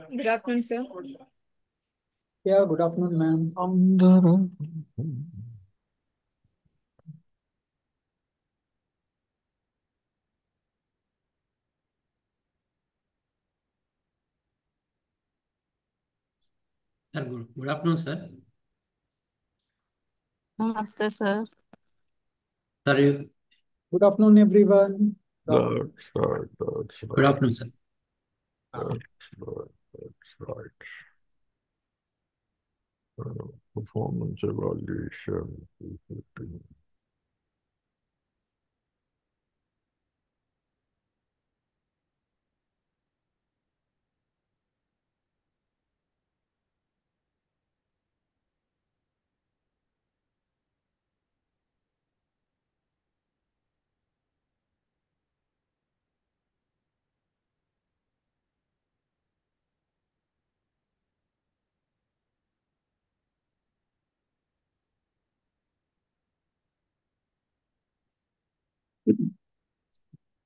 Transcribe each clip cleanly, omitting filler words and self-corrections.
Good afternoon, sir. Yeah, good afternoon, ma'am. Sir, good afternoon, sir. Namaste, sir. Sir, Good afternoon, everyone. good afternoon, sir. That's right. Performance evaluation.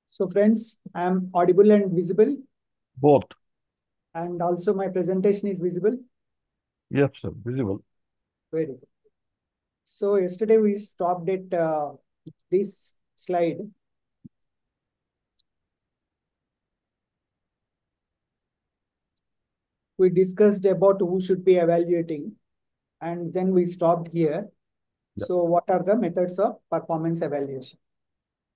So, friends, I am audible and visible, Both. and also my presentation is visible. Yes, sir. Visible. Very good. So, yesterday we stopped at this slide. We discussed about who should be evaluating, and then we stopped here. Yeah. So, what are the methods of performance evaluation?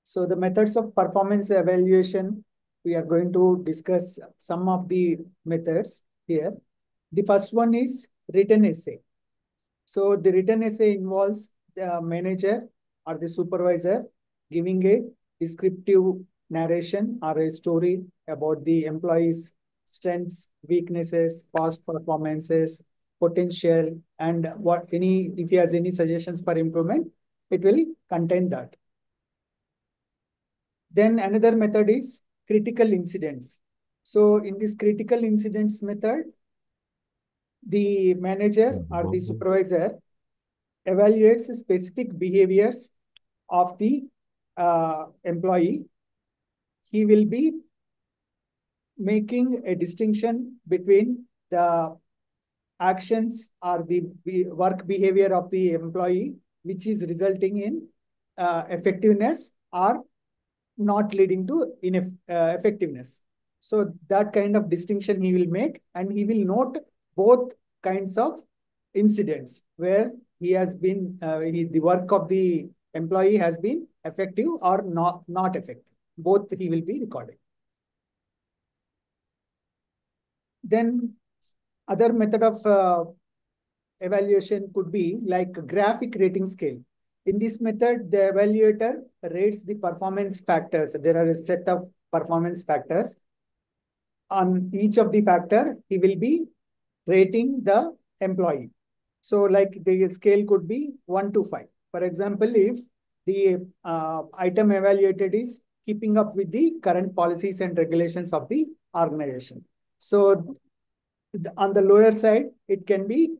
So, the methods of performance evaluation, we are going to discuss some of the methods here. The first one is written essay. So the written essay involves the manager or the supervisor giving a descriptive narration or a story about the employee's strengths, weaknesses, past performances, potential, and if he has any suggestions for improvement, it will contain that. Then another method is critical incidents. So in this critical incidents method, the manager or the supervisor evaluates specific behaviors of the employee. He will be making a distinction between the actions or the work behavior of the employee, which is resulting in effectiveness or not leading to effectiveness. So that kind of distinction he will make, and he will note both kinds of incidents where he has been the work of the employee has been effective or not effective. Both he will be recording. Then other method of evaluation could be like graphic rating scale. In this method, the evaluator rates the performance factors. There are a set of performance factors. On each of the factor, he will be rating the employee. So like the scale could be 1 to 5. For example, if the item evaluated is keeping up with the current policies and regulations of the organization. So on the lower side, it can be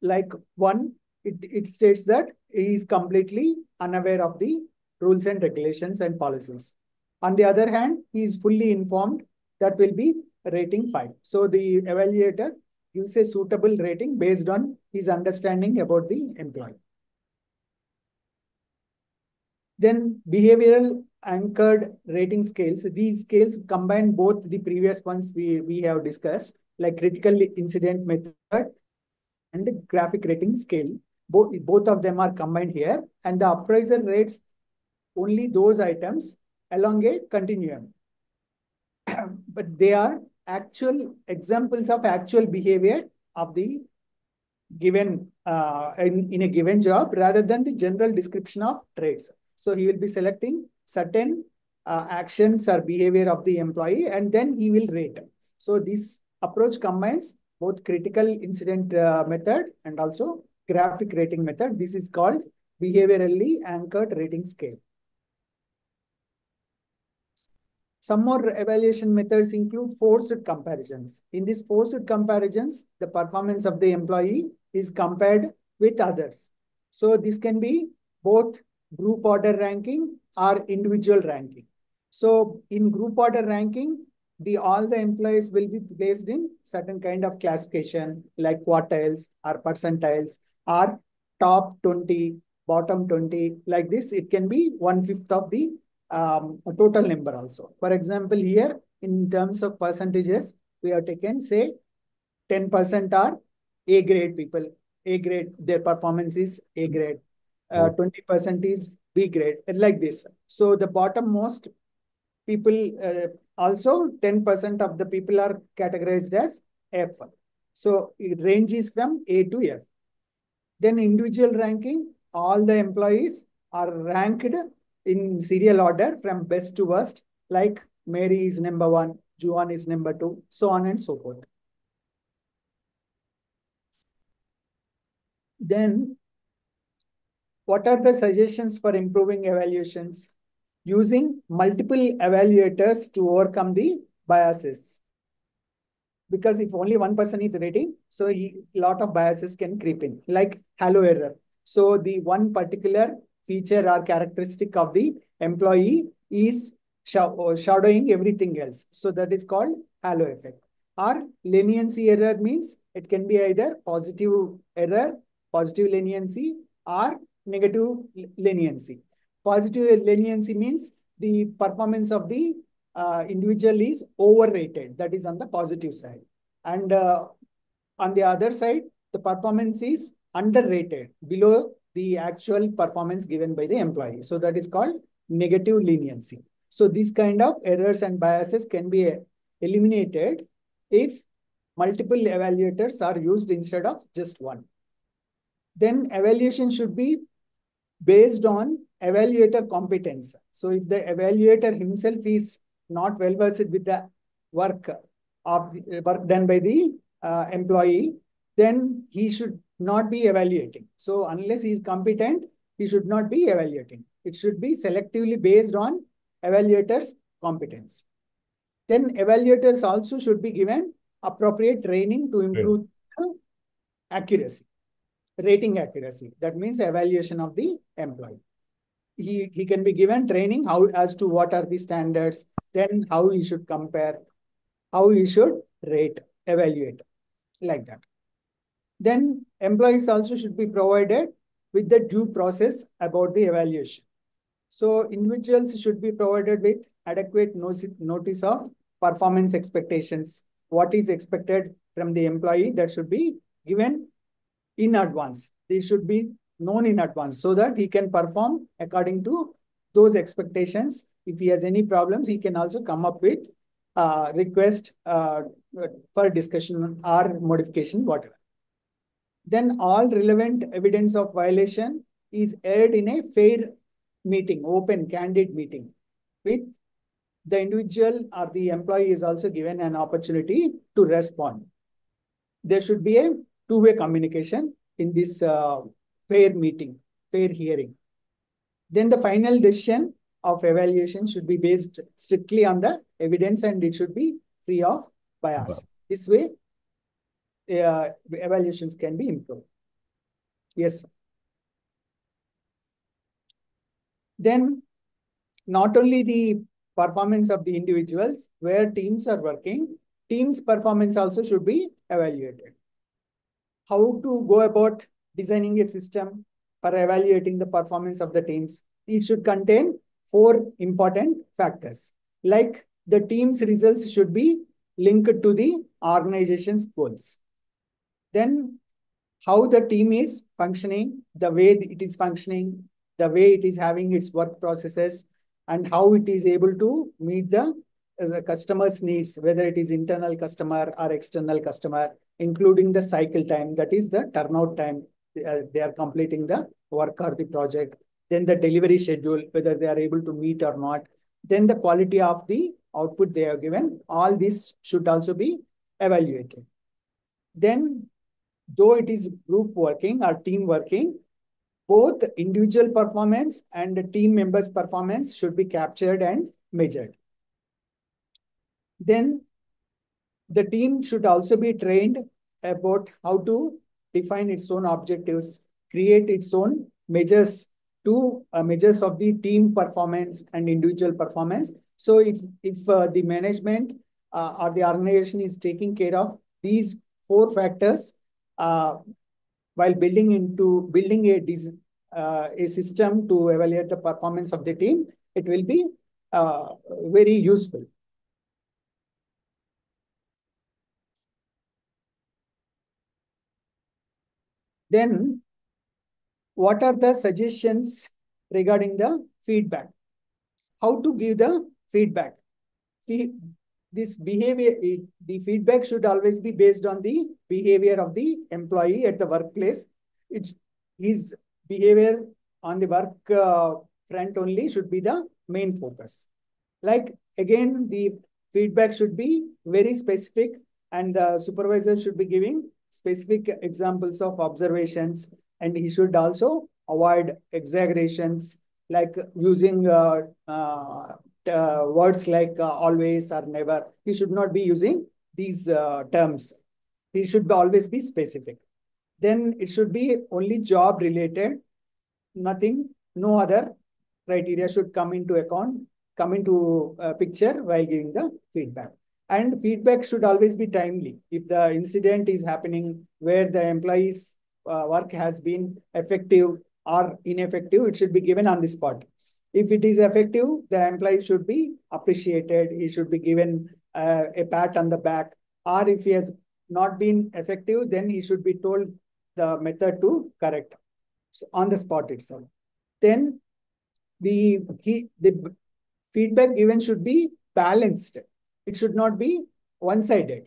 like 1, it states that he is completely unaware of the rules and regulations and policies. On the other hand, he is fully informed, that will be rating 5. So the evaluator gives a suitable rating based on his understanding about the employee. Then behavioral anchored rating scales. These scales combine both the previous ones we have discussed, like critical incident method and graphic rating scale. Both of them are combined here, and the appraiser rates only those items along a continuum. But they are actual examples of actual behavior of the given in a given job rather than the general description of traits. So he will be selecting certain actions or behavior of the employee, and then he will rate. So this approach combines both critical incident method and also graphic rating method. This is called behaviorally anchored rating scale. Some more evaluation methods include forced comparisons. In these forced comparisons, the performance of the employee is compared with others. So this can be both group order ranking or individual ranking. So in group order ranking, all the employees will be placed in certain kind of classification like quartiles or percentiles or top 20, bottom 20, like this. It can be 1/5 of the total number also. For example, here in terms of percentages, we have taken say 10% are A grade people. A grade, their performance is A grade. 20% is B grade, like this. So the bottommost people, also 10% of the people are categorized as F. So it ranges from A to F. Then individual ranking, all the employees are ranked in serial order from best to worst, like Mary is number 1, Juan is number 2, so on and so forth. Then, what are the suggestions for improving evaluations? Using multiple evaluators to overcome the biases. Because if only one person is rating, so a lot of biases can creep in, like halo error. So the one particular feature or characteristic of the employee is shadowing everything else. So that is called halo effect. Or leniency error means it can be either positive error, positive leniency, or negative leniency. Positive leniency means the performance of the individual is overrated. That is on the positive side. And on the other side, the performance is underrated, below the actual performance given by the employee. So that is called negative leniency. So these kind of errors and biases can be eliminated if multiple evaluators are used instead of just one. Then evaluation should be based on evaluator competence. So if the evaluator himself is not well versed with the work done by the employee, then he should not be evaluating. So unless he is competent, he should not be evaluating. It should be selectively based on evaluator's competence. Then evaluators also should be given appropriate training to improve accuracy, rating accuracy. That means evaluation of the employee. He can be given training how as to what are the standards, then how he should compare, how he should rate, evaluate, like that. Then employees also should be provided with the due process about the evaluation. So individuals should be provided with adequate notice of performance expectations. What is expected from the employee, that should be given in advance. They should be known in advance so that he can perform according to those expectations. If he has any problems, he can also come up with request for discussion or modification, whatever. Then all relevant evidence of violation is aired in a fair meeting, open, candid meeting, with the individual or the employee is also given an opportunity to respond. There should be a two-way communication in this fair meeting, fair hearing. Then the final decision of evaluation should be based strictly on the evidence and it should be free of bias. This way, evaluations can be improved. Yes. Then not only the performance of the individuals, where teams are working, teams' performance also should be evaluated. How to go about designing a system for evaluating the performance of the teams? It should contain 4 important factors. Like the team's results should be linked to the organization's goals. Then how the team is functioning, the way it is functioning, the way it is having its work processes, and how it is able to meet the customer's needs, whether it is internal customer or external customer, including the cycle time, that is the turnout time they are completing the work or the project. Then the delivery schedule, whether they are able to meet or not. Then the quality of the output they are given. All this should also be evaluated. Then, though it is group working or team working, both individual performance and the team members' performance should be captured and measured. Then the team should also be trained about how to define its own objectives, create its own measures to measures of the team performance and individual performance. So if the management or the organization is taking care of these 4 factors while building a system to evaluate the performance of the team, it will be very useful. Then, what are the suggestions regarding the feedback? How to give the feedback? This behavior, the feedback should always be based on the behavior of the employee at the workplace. His behavior on the work front only should be the main focus. Like, again, the feedback should be very specific, and the supervisor should be giving specific examples of observations, and he should also avoid exaggerations, like using words like always or never. He should not be using these terms. He should always be specific. Then it should be only job related. Nothing, no other criteria should come into picture while giving the feedback. And feedback should always be timely. If the incident is happening where the employee's work has been effective or ineffective, it should be given on the spot. If it is effective, the employee should be appreciated. He should be given a pat on the back. Or if he has not been effective, then he should be told the method to correct on the spot itself. Then the feedback given should be balanced. It should not be one-sided.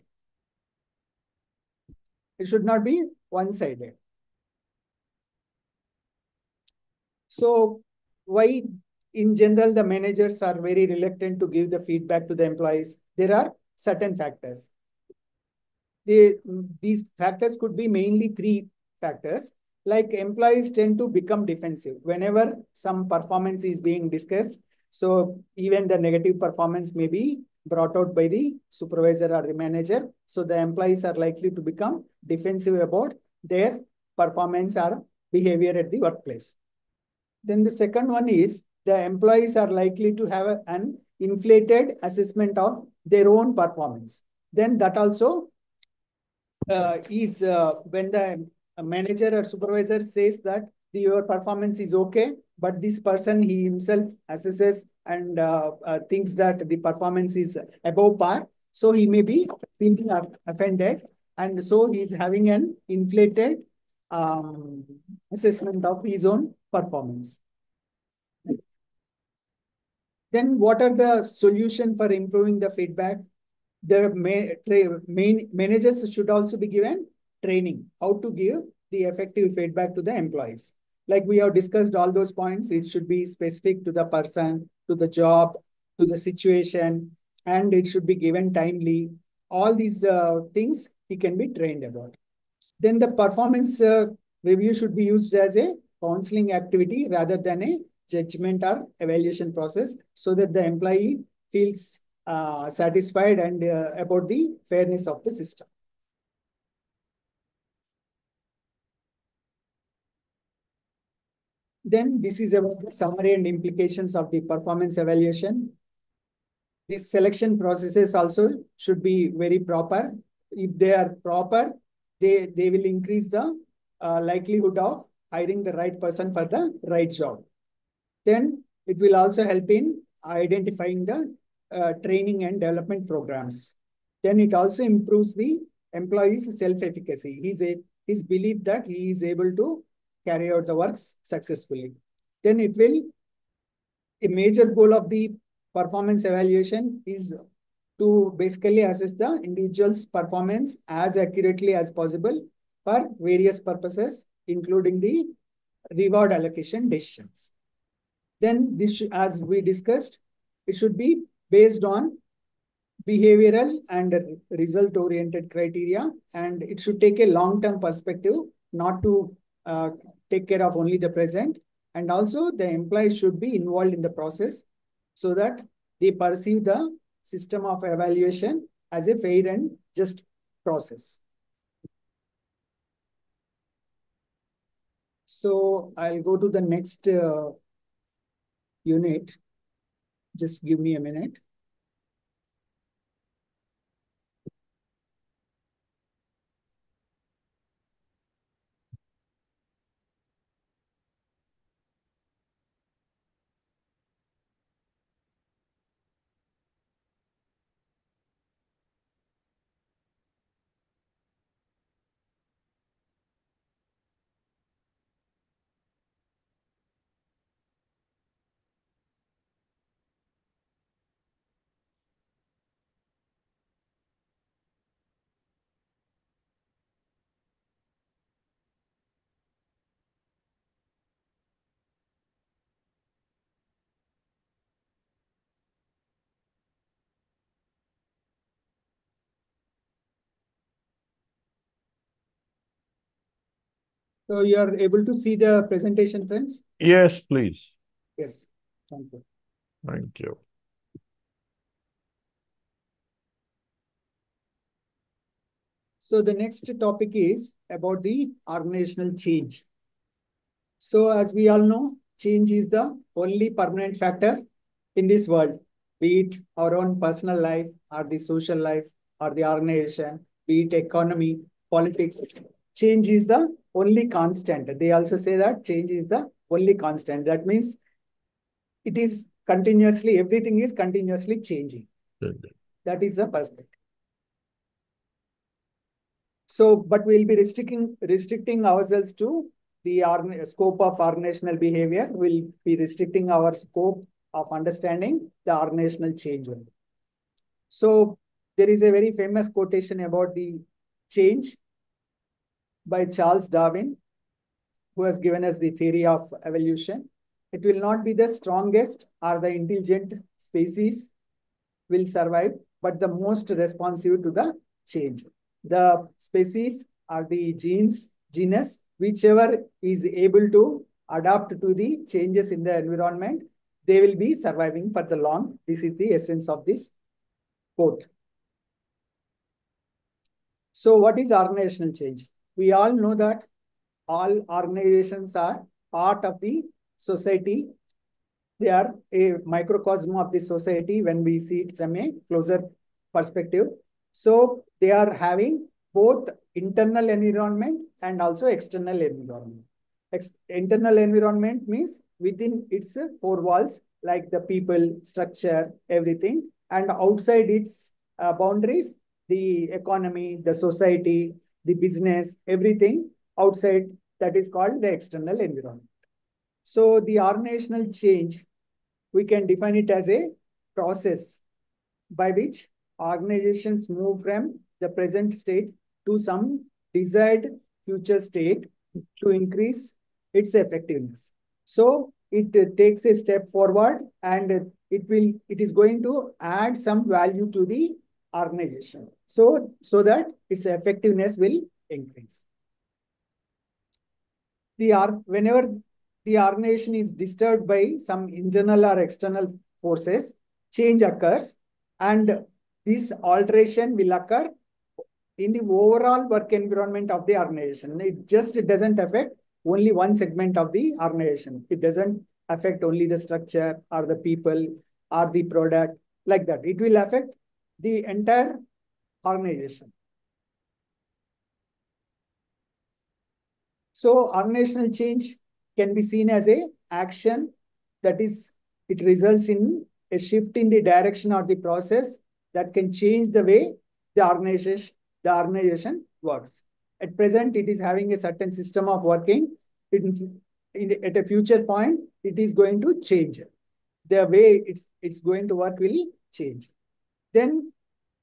It should not be one-sided. So why in general the managers are very reluctant to give the feedback to the employees? There are certain factors. These factors could be mainly 3 factors. Like, employees tend to become defensive whenever some performance is being discussed. So even the negative performance may be brought out by the supervisor or the manager. So the employees are likely to become defensive about their performance or behavior at the workplace. Then the second one is the employees are likely to have an inflated assessment of their own performance. Then that also is when the manager or supervisor says that your performance is okay, but this person, he himself assesses and thinks that the performance is above par. So he may be feeling offended, and so he's having an inflated assessment of his own performance. Then what are the solutions for improving the feedback? The main managers should also be given training, how to give the effective feedback to the employees. Like we have discussed all those points, it should be specific to the person, to the job, to the situation, and it should be given timely. All these things he can be trained about. Then the performance review should be used as a counseling activity rather than a judgment or evaluation process, so that the employee feels satisfied and about the fairness of the system. Then this is about the summary and implications of the performance evaluation. These selection processes also should be very proper. If they are proper, they will increase the likelihood of hiring the right person for the right job. Then it will also help in identifying the training and development programs. Then it also improves the employee's self-efficacy. His belief that he is able to carry out the works successfully. Then a major goal of the performance evaluation is to basically assess the individual's performance as accurately as possible for various purposes, including the reward allocation decisions. Then this, as we discussed, it should be based on behavioral and result-oriented criteria, and it should take a long-term perspective, not to take care of only the present. And also the employees should be involved in the process so that they perceive the system of evaluation as a fair and just process. So I'll go to the next unit. Just give me a minute. So you are able to see the presentation, friends? Yes, please. Yes. Thank you. Thank you. So the next topic is about the organizational change. So as we all know, change is the only permanent factor in this world, be it our own personal life or the social life or the organization, be it economy, politics. Change is the only constant. They also say that change is the only constant. That means it is continuously, everything is continuously changing. That is the perspective. So, but we'll be restricting ourselves to the scope of organizational behavior. We'll be restricting our scope of understanding the organizational change. So there is a very famous quotation about the change by Charles Darwin, who has given us the theory of evolution. It will not be the strongest or the intelligent species will survive, but the most responsive to the change. The species or the genus, whichever is able to adapt to the changes in the environment, they will be surviving for the long. This is the essence of this quote. So what is organizational change? We all know that all organizations are part of the society. They are a microcosm of the society when we see it from a closer perspective. So they are having both internal environment and also external environment. Internal environment means within its four walls, like the people, structure, everything. And outside its boundaries, the economy, the society, the business, everything outside, that is called the external environment. So the organizational change, we can define it as a process by which organizations move from the present state to some desired future state to increase its effectiveness. So it takes a step forward and it is going to add some value to the organization. So that its effectiveness will increase. Whenever the organization is disturbed by some internal or external forces, change occurs, and this alteration will occur in the overall work environment of the organization. It doesn't affect only one segment of the organization. It doesn't affect only the structure or the people or the product like that. It will affect the entire organization. So organizational change can be seen as a action that is, it results in a shift in the direction of the process that can change the way the organization works. At present, it is having a certain system of working. At a future point, it is going to change. The way it's going to work will change. Then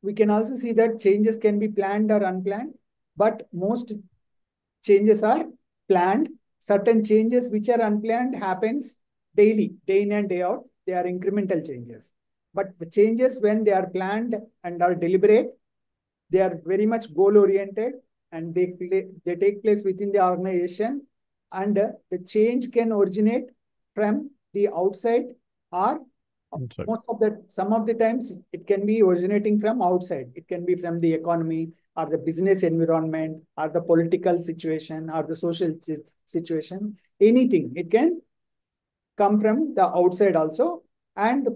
we can also see that changes can be planned or unplanned, but most changes are planned. Certain changes which are unplanned happens daily, day in and day out. They are incremental changes. But the changes when they are planned and are deliberate, they are very much goal-oriented and they take place within the organization. And the change can originate from the outside or some of the times it can be originating from outside. It can be from the economy or the business environment or the political situation or the social situation, anything. It can come from the outside also. And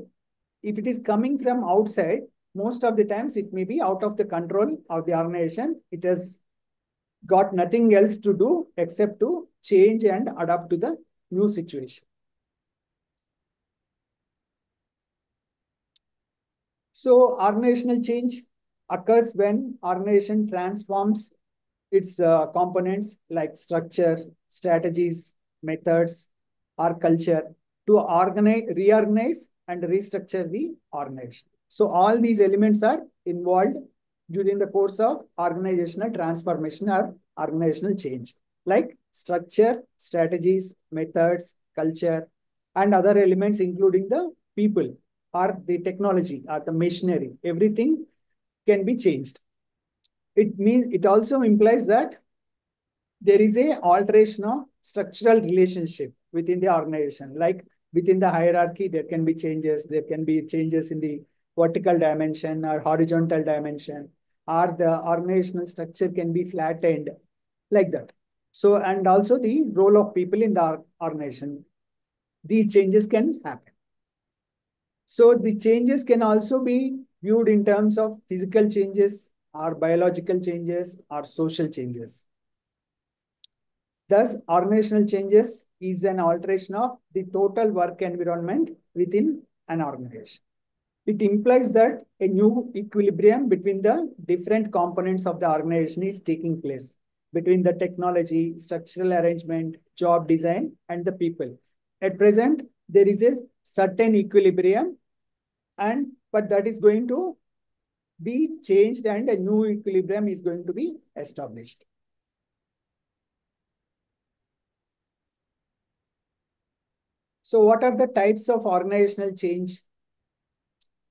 if it is coming from outside, most of the times it may be out of the control of the organization. It has got nothing else to do except to change and adapt to the new situation. So organizational change occurs when organization transforms its components like structure, strategies, methods, or culture to reorganize and restructure the organization. So all these elements are involved during the course of organizational transformation or organizational change, like structure, strategies, methods, culture, and other elements including the people or the technology or the machinery. Everything can be changed. It also implies that there is a alteration of structural relationship within the organization. Like within the hierarchy, there can be changes. There can be changes in the vertical dimension or horizontal dimension, or the organizational structure can be flattened like that. So, and also the role of people in the organization. These changes can happen. So the changes can also be viewed in terms of physical changes or biological changes or social changes. Thus, organizational changes is an alteration of the total work environment within an organization. It implies that a new equilibrium between the different components of the organization is taking place, between the technology, structural arrangement, job design, and the people. At present, there is a certain equilibrium, but that is going to be changed and a new equilibrium is going to be established. So what are the types of organizational change?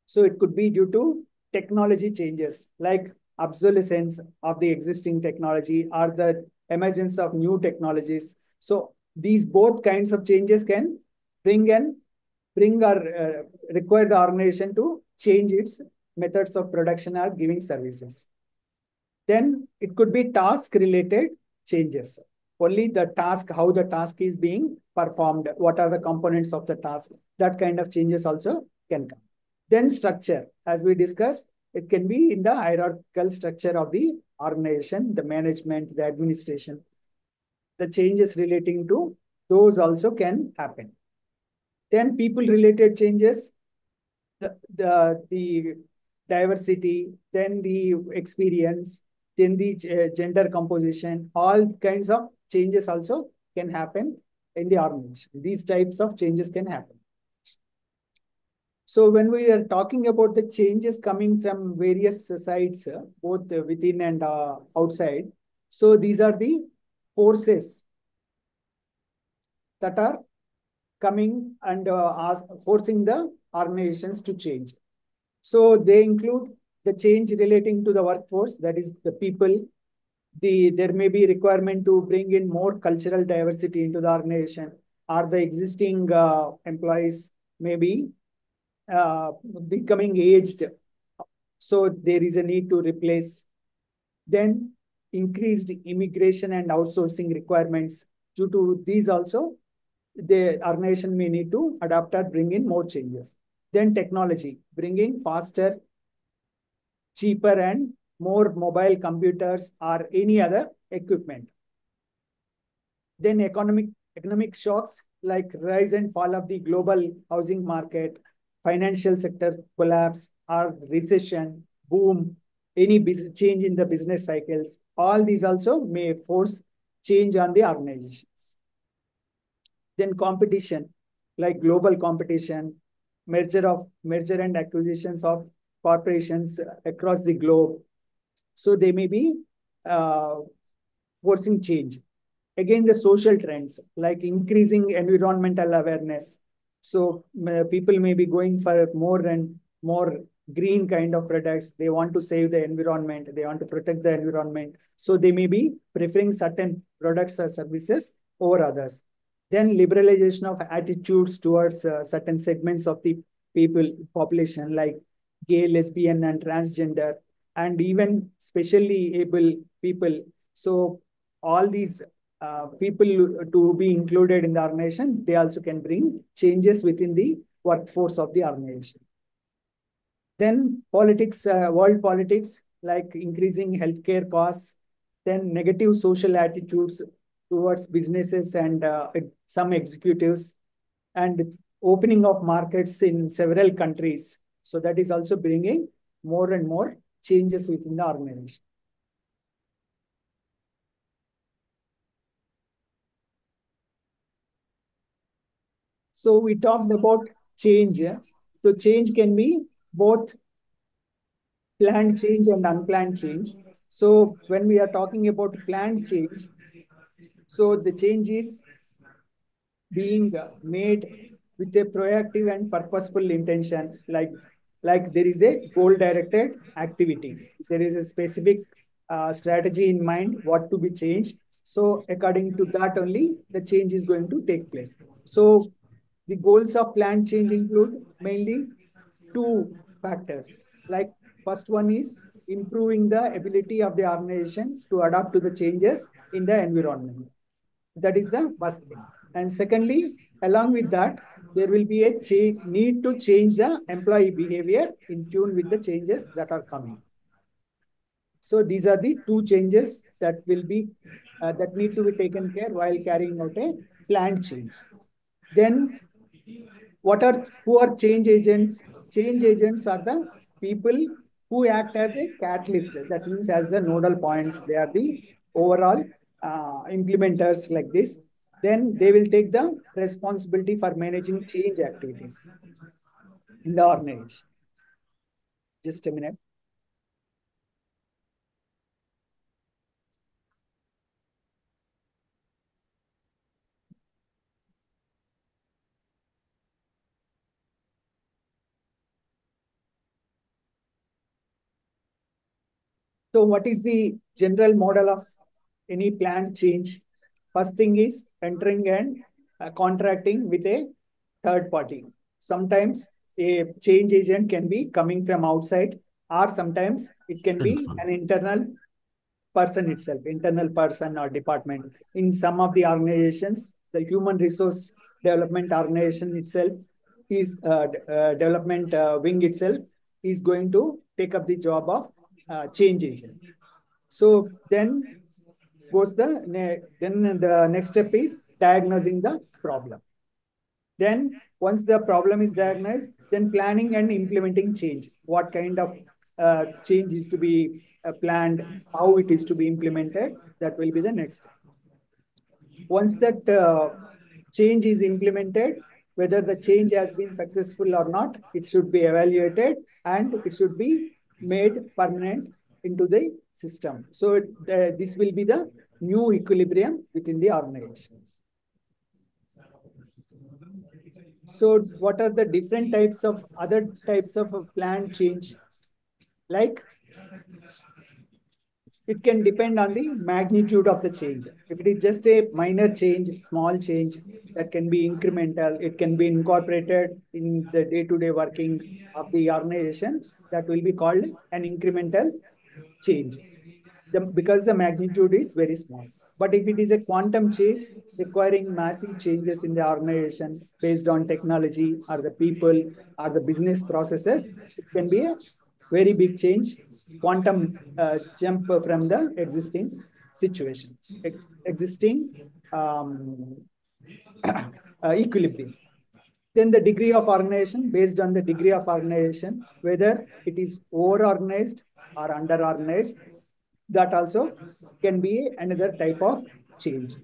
So it could be due to technology changes, like obsolescence of the existing technology or the emergence of new technologies. So these both kinds of changes can bring or require the organization to change its methods of production or giving services. Then it could be task-related changes. Only the task, how the task is being performed, what are the components of the task, that kind of changes also can come. Then structure, as we discussed, it can be in the hierarchical structure of the organization, the management, the administration. The changes relating to those also can happen. Then people-related changes, the diversity, then the experience, then the gender composition, all kinds of changes also can happen in the organization. These types of changes can happen. So when we are talking about the changes coming from various sides, both within and outside, so these are the forces that are coming and forcing the organizations to change. So they include the change relating to the workforce, that is the people. There may be requirement to bring in more cultural diversity into the organization, or the existing employees may be becoming aged. So there is a need to replace. Then increased immigration and outsourcing requirements. Due to these also, the organization may need to adapt or bring in more changes. Then technology, bringing faster, cheaper, and more mobile computers or any other equipment. Then economic shocks like rise and fall of the global housing market, financial sector collapse or recession, boom, any change in the business cycles. All these also may force change on the organizations. Then competition, like global competition, merger and acquisitions of corporations across the globe. So they may be forcing change. Again, the social trends, like increasing environmental awareness. So people may be going for more and more green kind of products. They want to save the environment. They want to protect the environment. So they may be preferring certain products or services over others. Then liberalization of attitudes towards certain segments of the population, like gay, lesbian, and transgender, and even specially able people. So all these people to be included in the organization, they also can bring changes within the workforce of the organization. Then politics, world politics, like increasing healthcare costs, then negative social attitudes towards businesses and some executives, and opening of markets in several countries. So that is also bringing more and more changes within the organization. So we talked about change. So change can be both planned change and unplanned change. So when we are talking about planned change, so the change is being made with a proactive and purposeful intention, like there is a goal-directed activity. There is a specific strategy in mind what to be changed, So according to that only, the change is going to take place. So the goals of planned change include mainly two factors. Like first one is improving the ability of the organization to adapt to the changes in the environment. That is the first thing. And secondly, along with that, there will be a need to change the employee behavior in tune with the changes that are coming. So these are the two changes that will be that need to be taken care while carrying out a planned change. Then who are change agents? Change agents are the people who act as a catalyst. That means as the nodal points, they are the overall implementers like this. Then they will take the responsibility for managing change activities in the organization. Just a minute. So what is the general model of any planned change? First thing is entering and contracting with a third party. Sometimes a change agent can be coming from outside, or sometimes it can be an internal person itself, internal person or department. In some of the organizations, the human resource development organization itself is development wing itself is going to take up the job of change agent. So then the next step is diagnosing the problem. Then once the problem is diagnosed, then planning and implementing change. What kind of change is to be planned, how it is to be implemented, that will be the next. Once that change is implemented, whether the change has been successful or not, it should be evaluated and it should be made permanent into the system. So this will be the new equilibrium within the organization. So what are the different types of other types of planned change? Like it can depend on the magnitude of the change. If it is just a minor change, small change, that can be incremental, it can be incorporated in the day-to-day working of the organization, that will be called an incremental change because the magnitude is very small. But if it is a quantum change requiring massive changes in the organization based on technology or the people or the business processes, it can be a very big change, quantum jump from the existing situation, existing equilibrium. Then the degree of organization, based on the degree of organization, whether it is over-organized or under-organized, that also can be another type of change.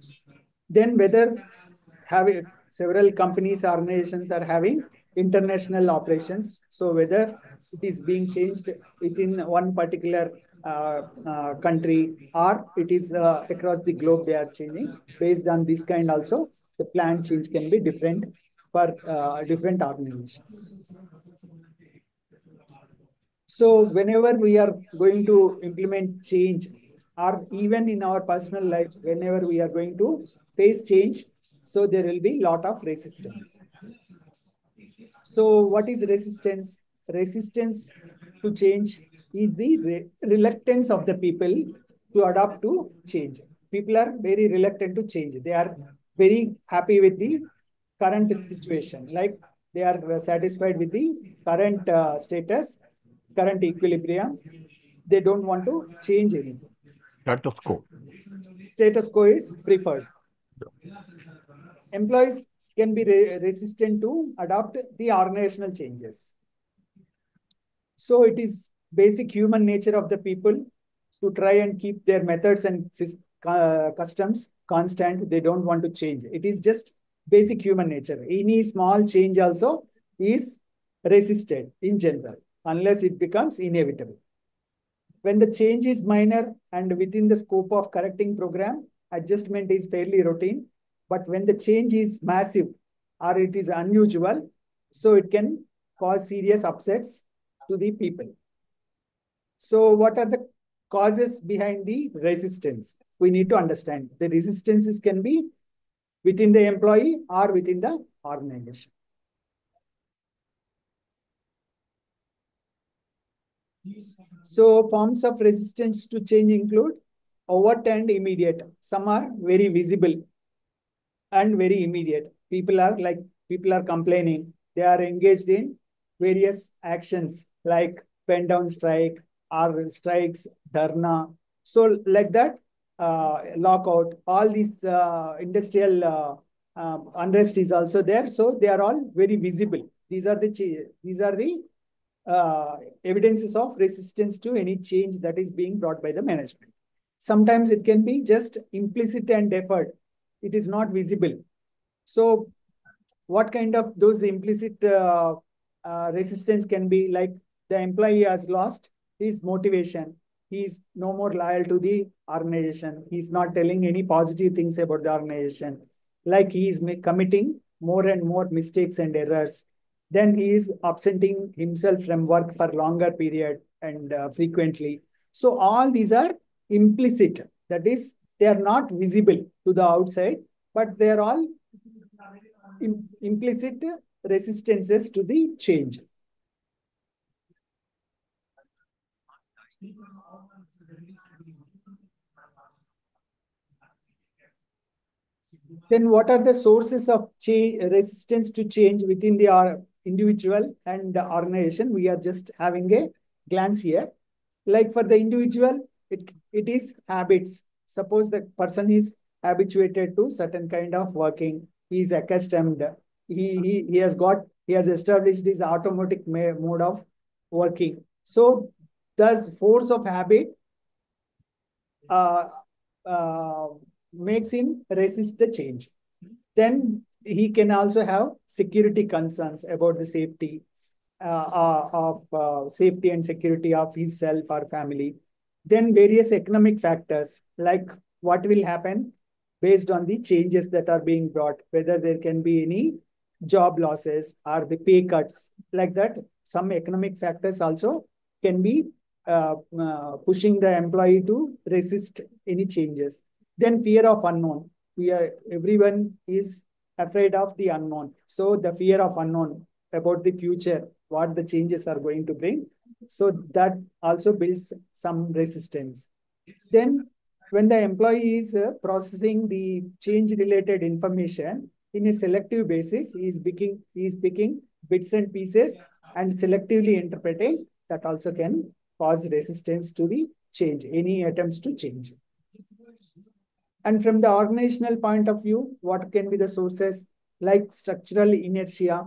Then whether having several companies, organizations are having international operations. So whether it is being changed within one particular country or it is across the globe they are changing. Based on this kind also, the plan change can be different for different organizations. So whenever we are going to implement change, or even in our personal life, whenever we are going to face change, so there will be a lot of resistance. So what is resistance? Resistance to change is the reluctance of the people to adapt to change. People are very reluctant to change. They are very happy with the current situation. Like they are satisfied with the current status, current equilibrium. They don't want to change anything. Status quo. Status quo is preferred. Employees can be resistant to adopt the organizational changes. So it is basic human nature of the people to try and keep their methods and customs constant. They don't want to change. It is just basic human nature. Any small change also is resisted in general, unless it becomes inevitable. When the change is minor and within the scope of correcting program, adjustment is fairly routine. But when the change is massive or it is unusual, so it can cause serious upsets to the people. So what are the causes behind the resistance. We need to understand the resistances can be within the employee or within the organization. So forms of resistance to change include overt and immediate. Some are very visible and very immediate. People are complaining. They are engaged in various actions like pen down strike or strikes, dharna. So like that, lockout, all these industrial unrest is also there. So they are all very visible. These are the evidences of resistance to any change that is being brought by the management. Sometimes it can be just implicit and deferred. It is not visible. So what kind of those implicit resistance can be like the employee has lost his motivation. He is no more loyal to the organization. He's not telling any positive things about the organization. Like he is committing more and more mistakes and errors. Then he is absenting himself from work for longer period and frequently. So all these are implicit. That is, they are not visible to the outside, but they are all implicit resistances to the change. Then what are the sources of resistance to change within the individual and the organization? We are just having a glance here. Like for the individual, it is habits. Suppose the person is habituated to certain kind of working. He is accustomed. He has established his automatic mode of working. So thus force of habit makes him resist the change. Then he can also have security concerns about the safety safety and security of himself or family. Then various economic factors like what will happen based on the changes that are being brought, whether there can be any job losses or the pay cuts like that. Some economic factors also can be pushing the employee to resist any changes. Then fear of unknown. Everyone is afraid of the unknown. So the fear of unknown about the future, what the changes are going to bring. So that also builds some resistance. Then when the employee is processing the change related information in a selective basis, he is picking bits and pieces and selectively interpreting. That also can cause resistance to the change, any attempts to change. And from the organizational point of view, what can be the sources like structural inertia,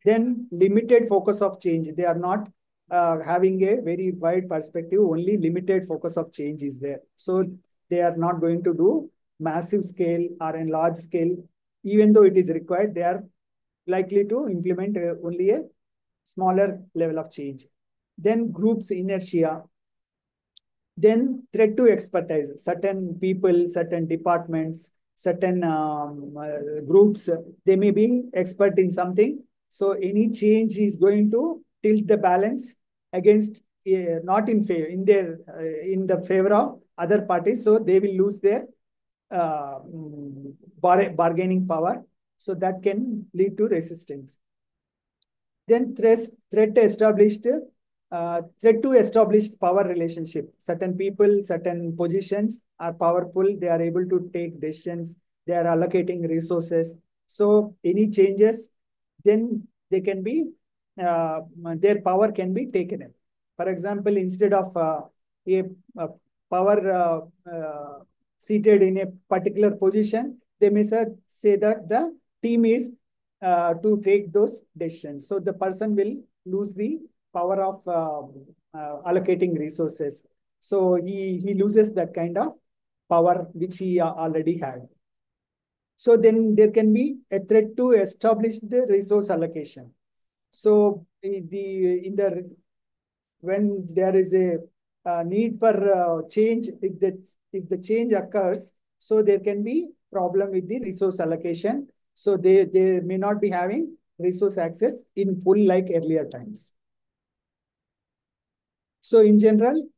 then limited focus of change. They are not having a very wide perspective, only limited focus of change is there. So they are not going to do massive scale or in large scale, even though it is required, they are likely to implement only a smaller level of change. Then groups inertia. Then threat to expertise. Certain people, certain departments, certain groups, they may be expert in something. So any change is going to tilt the balance against not in favor in the favor of other parties. So they will lose their bargaining power. So that can lead to resistance. Then threat to established power relationship. Certain people, certain positions are powerful. They are able to take decisions. They are allocating resources. So any changes, then they can be, their power can be taken in. For example, instead of a power seated in a particular position, they may say that the team is to take those decisions. So the person will lose the power of allocating resources. So he loses that kind of power which he already had. So then there can be a threat to established resource allocation. So when there is a need for change, if the change occurs, so there can be problem with the resource allocation. So they may not be having resource access in full like earlier times. So in general,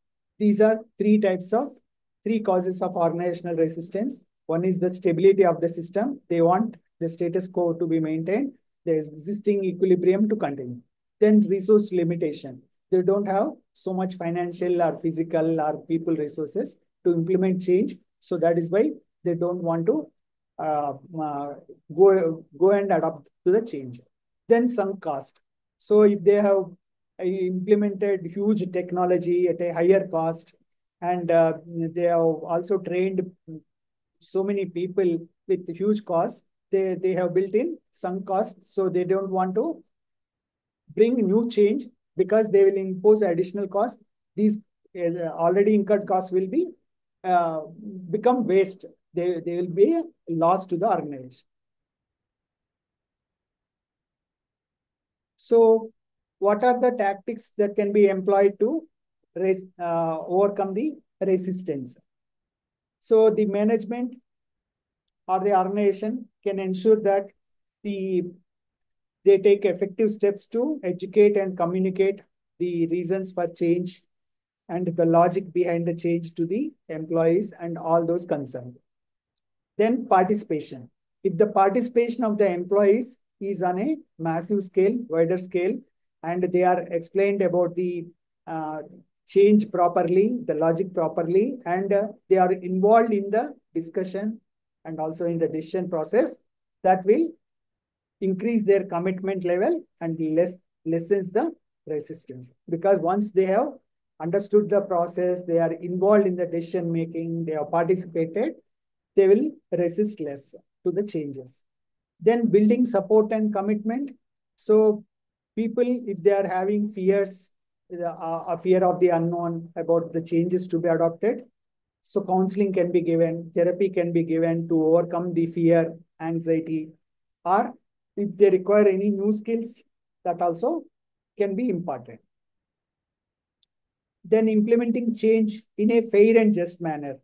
these are three causes of organizational resistance. One is the stability of the system. They want the status quo to be maintained, the existing equilibrium to continue. Then resource limitation. They don't have so much financial or physical or people resources to implement change. So that is why they don't want to go and adapt to the change. Then sunk cost. So if they have implemented huge technology at a higher cost, and they have also trained so many people with huge costs, they have built in sunk costs, so they don't want to bring new change because they will impose additional cost. These already incurred costs will be become waste. They will be a loss to the organization. So what are the tactics that can be employed to overcome the resistance? So the management or the organization can ensure that they take effective steps to educate and communicate the reasons for change and the logic behind the change to the employees and all those concerned. Then participation. If the participation of the employees is on a massive scale, wider scale, and they are explained about the change properly, the logic properly, and they are involved in the discussion and also in the decision process, that will increase their commitment level and lessens the resistance. Because once they have understood the process, they are involved in the decision making, they have participated, they will resist less to the changes. Then building support and commitment. So people, if they are having fears, a fear of the unknown about the changes to be adopted, so counseling can be given, therapy can be given to overcome the fear, anxiety, or if they require any new skills, that also can be imparted. Then implementing change in a fair and just manner.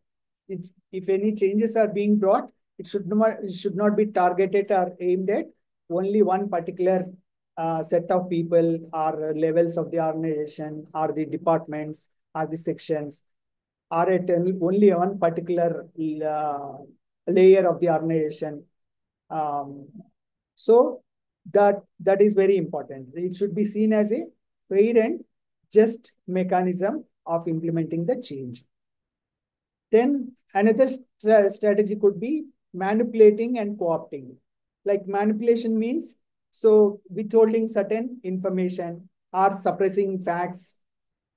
If any changes are being brought, it should not be targeted or aimed at only one particular set of people or levels of the organization or the departments or the sections, or at only one particular layer of the organization. So that is very important. It should be seen as a fair and just mechanism of implementing the change. Then another strategy could be manipulating and co-opting. Like manipulation means, so withholding certain information or suppressing facts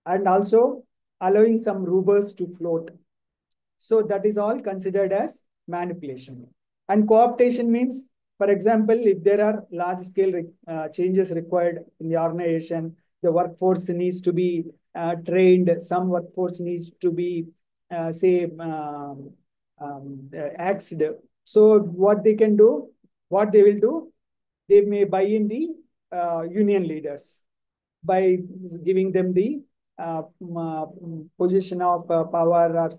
and also allowing some rumors to float. So that is all considered as manipulation. And co-optation means, for example, if there are large-scale changes required in the organization, the workforce needs to be trained, some workforce needs to be, axed. So what they can do, what they will do, they may buy in the union leaders by giving them the position of power, or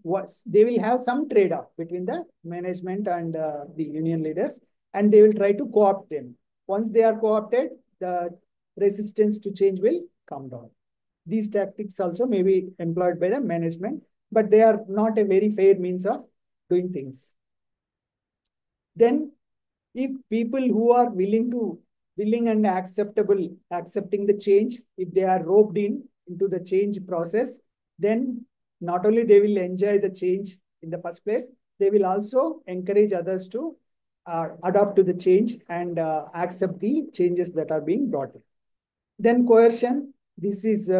what they will have some trade-off between the management and the union leaders, and they will try to co-opt them. Once they are co-opted, the resistance to change will come down. These tactics also may be employed by the management, but they are not a very fair means of doing things. Then if people who are willing and accepting the change, if they are roped into the change process, then not only they will enjoy the change in the first place, they will also encourage others to adopt to the change and accept the changes that are being brought in. Then coercion. This is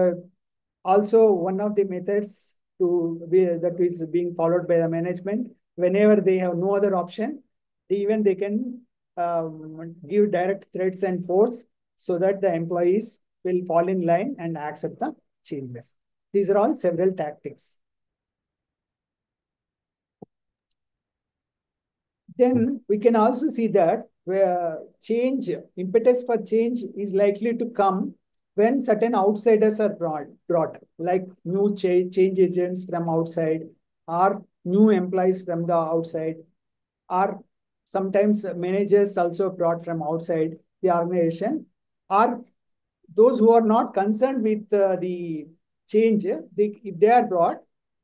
also one of the methods that is being followed by the management. Whenever they have no other option, they can give direct threats and force so that the employees will fall in line and accept the changes. These are all several tactics. Then we can also see that where impetus for change is likely to come when certain outsiders are brought, like new change agents from outside, or new employees from the outside, or sometimes managers also brought from outside the organization, or those who are not concerned with the change, if they are brought,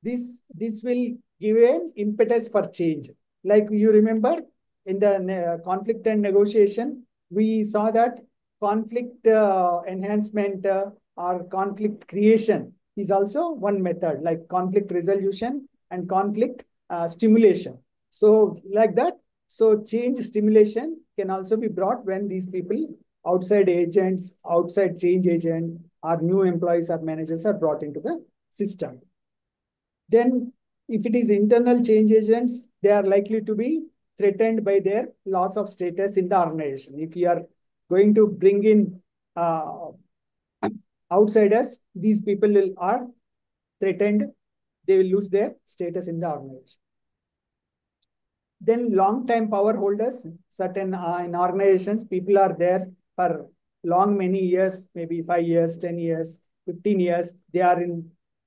this will give an impetus for change. Like you remember in the conflict and negotiation, we saw that conflict enhancement or conflict creation is also one method, like conflict resolution and conflict stimulation. So like that, so change stimulation can also be brought when these people, outside agents, outside change agent, or new employees or managers are brought into the system. Then if it is internal change agents, they are likely to be threatened by their loss of status in the organization. If you are going to bring in outsiders, these people are threatened. They will lose their status in the organization. Then long-time power holders, certain in organizations, people are there for many years, maybe 5 years, 10 years, 15 years. They are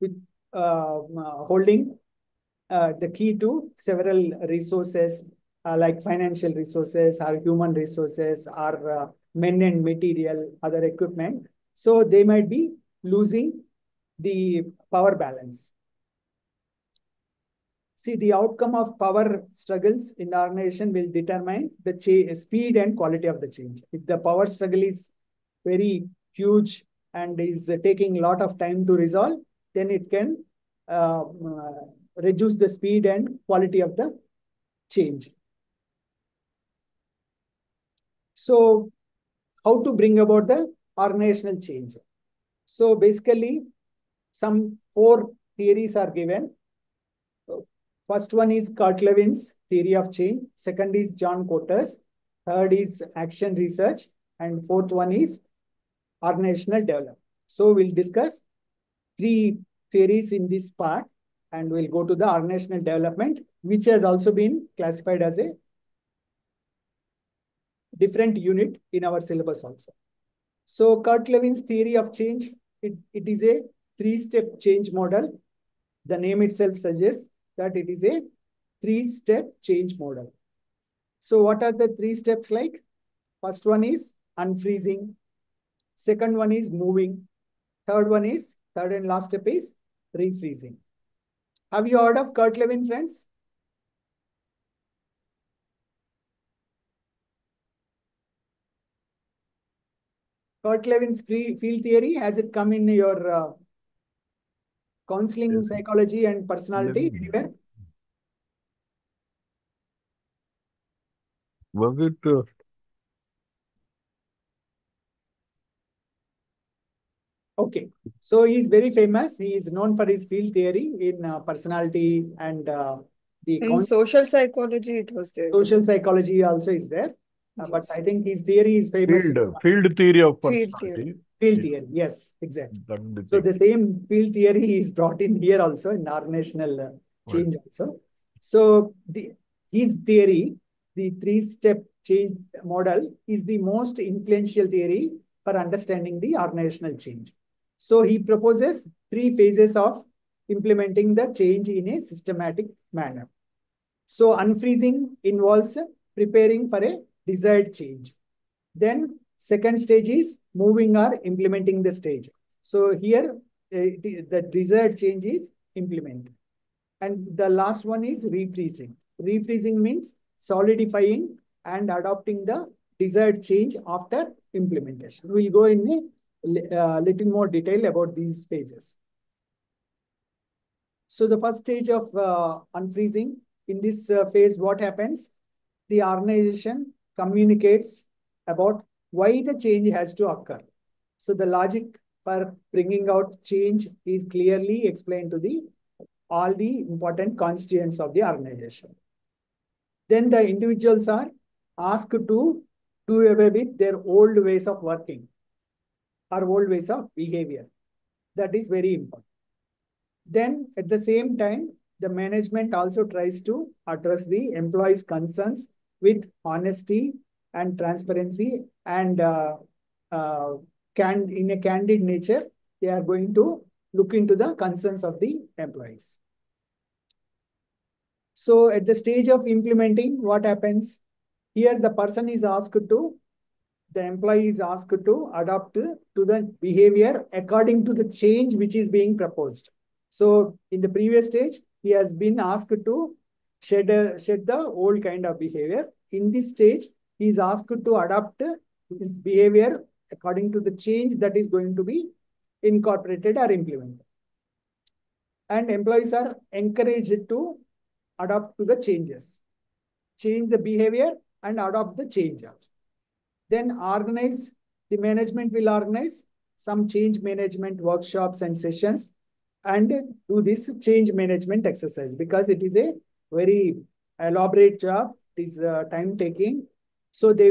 with holding the key to several resources, like financial resources or human resources or men and material, other equipment. So they might be losing the power balance. See, the outcome of power struggles in the organization will determine the speed and quality of the change. If the power struggle is very huge and is taking a lot of time to resolve, then it can reduce the speed and quality of the change. So how to bring about the organizational change? So basically, some 4 theories are given. First one is Kurt Levin's theory of change. Second is John Cotter's. Third is action research. And fourth one is organizational development. So we'll discuss 3 theories in this part, and we'll go to the organizational development, which has also been classified as a different unit in our syllabus also. So Kurt Levin's theory of change, it is a 3-step change model. The name itself suggests that it is a 3-step change model. So what are the 3 steps like? First one is unfreezing. Second one is moving. Third and last step is refreezing. Have you heard of Kurt Lewin, friends? Kurt Levin's field theory, has it come in your counseling, psychology, and personality anywhere? Was it? Okay, so he's very famous. He is known for his field theory in personality and in social psychology. It was there. Social psychology also is there, Yes. but I think his theory is famous. Field theory of Field personality. Field theory, yes, exactly. The So the same field theory is brought in here also in organizational change also. So his theory, the 3-step change model, is the most influential theory for understanding the organizational change. So he proposes 3 phases of implementing the change in a systematic manner. So unfreezing involves preparing for a desired change. Then second stage is moving or implementing the stage. So here the desired change is implemented. And the last one is refreezing. Refreezing means solidifying and adopting the desired change after implementation. We'll go in a little more detail about these phases. So the first stage of unfreezing, in this phase, what happens? The organization communicates about why the change has to occur. So the logic for bringing out change is clearly explained to all the important constituents of the organization. Then the individuals are asked to do away with their old ways of working or old ways of behavior. That is very important. Then at the same time, the management also tries to address the employees' concerns with honesty and transparency, and in a candid nature, they are going to look into the concerns of the employees. So at the stage of implementing, what happens? Here the person is asked to the employee is asked to adapt to the behavior according to the change which is being proposed. So in the previous stage, he has been asked to shed the old kind of behavior. In this stage, he is asked to adapt his behavior according to the change that is going to be incorporated or implemented. And employees are encouraged to adapt to the changes, change the behavior and adopt the change also. Then the management will organize some change management workshops and sessions and do this change management exercise, because it is a very elaborate job. It is time taking. So they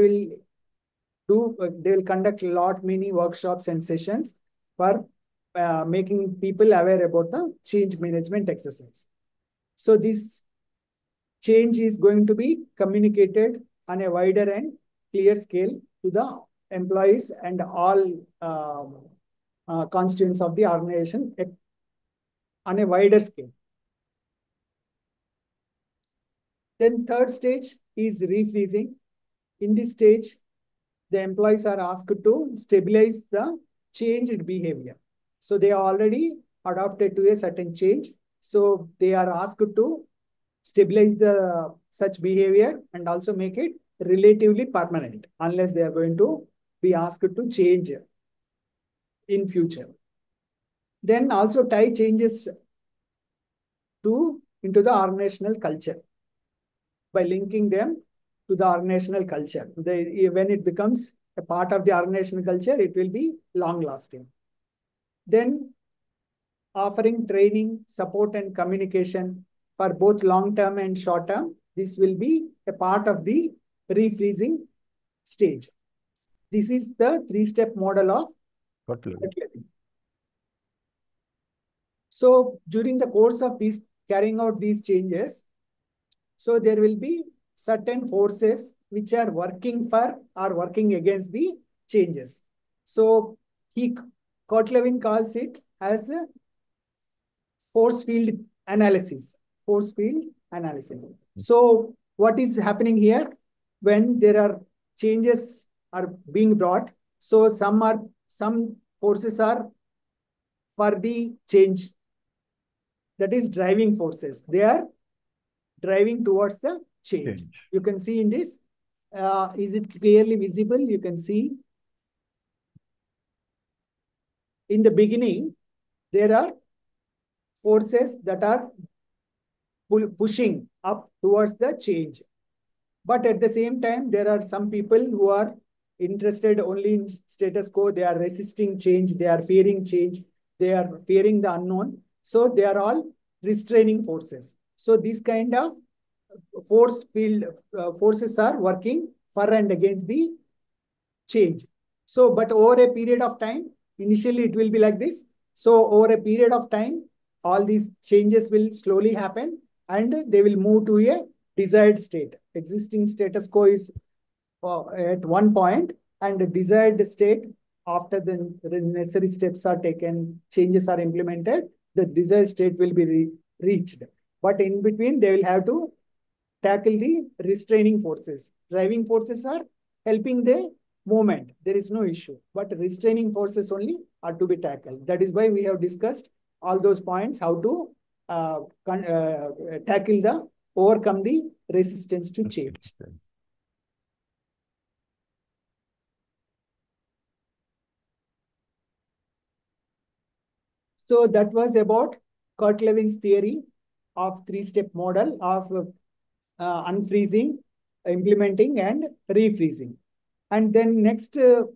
will conduct many workshops and sessions for making people aware about the change management exercise. So this change is going to be communicated on a wider and clear scale to the employees and all constituents of the organization on a wider scale. Then third stage is refreezing. In this stage, the employees are asked to stabilize the changed behavior. So they are already adopted to a certain change. So they are asked to stabilize such behavior and also make it relatively permanent, unless they are going to be asked to change in future. Then also tie changes into the organizational culture by linking them to the organizational culture. When it becomes a part of the organizational culture, it will be long lasting. Then offering training, support and communication for both long term and short term. This will be a part of the refreezing stage. This is the 3-step model of Kurt-Lewin. So during the course of carrying out these changes, so there will be certain forces which are working for or working against the changes. So Kurt-Lewin calls it as a force field analysis. Force field analysis. So what is happening here when there are changes are being brought? So some forces are for the change, that is driving forces. They are driving towards the change. You can see in this. Is it clearly visible? You can see in the beginning, there are forces that are pushing up towards the change. But at the same time, there are some people who are interested only in status quo. They are resisting change. They are fearing change. They are fearing the unknown. So they are all restraining forces. So this kind of force field forces are working for and against the change. So, but over a period of time, initially it will be like this. So over a period of time, all these changes will slowly happen and they will move to a desired state. Existing status quo is at one point, and the desired state, after the necessary steps are taken, changes are implemented, the desired state will be reached. But in between, they will have to tackle the restraining forces. Driving forces are helping the movement. There is no issue. But restraining forces only are to be tackled. That is why we have discussed all those points, how to overcome the resistance to change. So that was about Kurt-Lewin's theory of 3-step model of unfreezing, implementing, and refreezing. And then next theory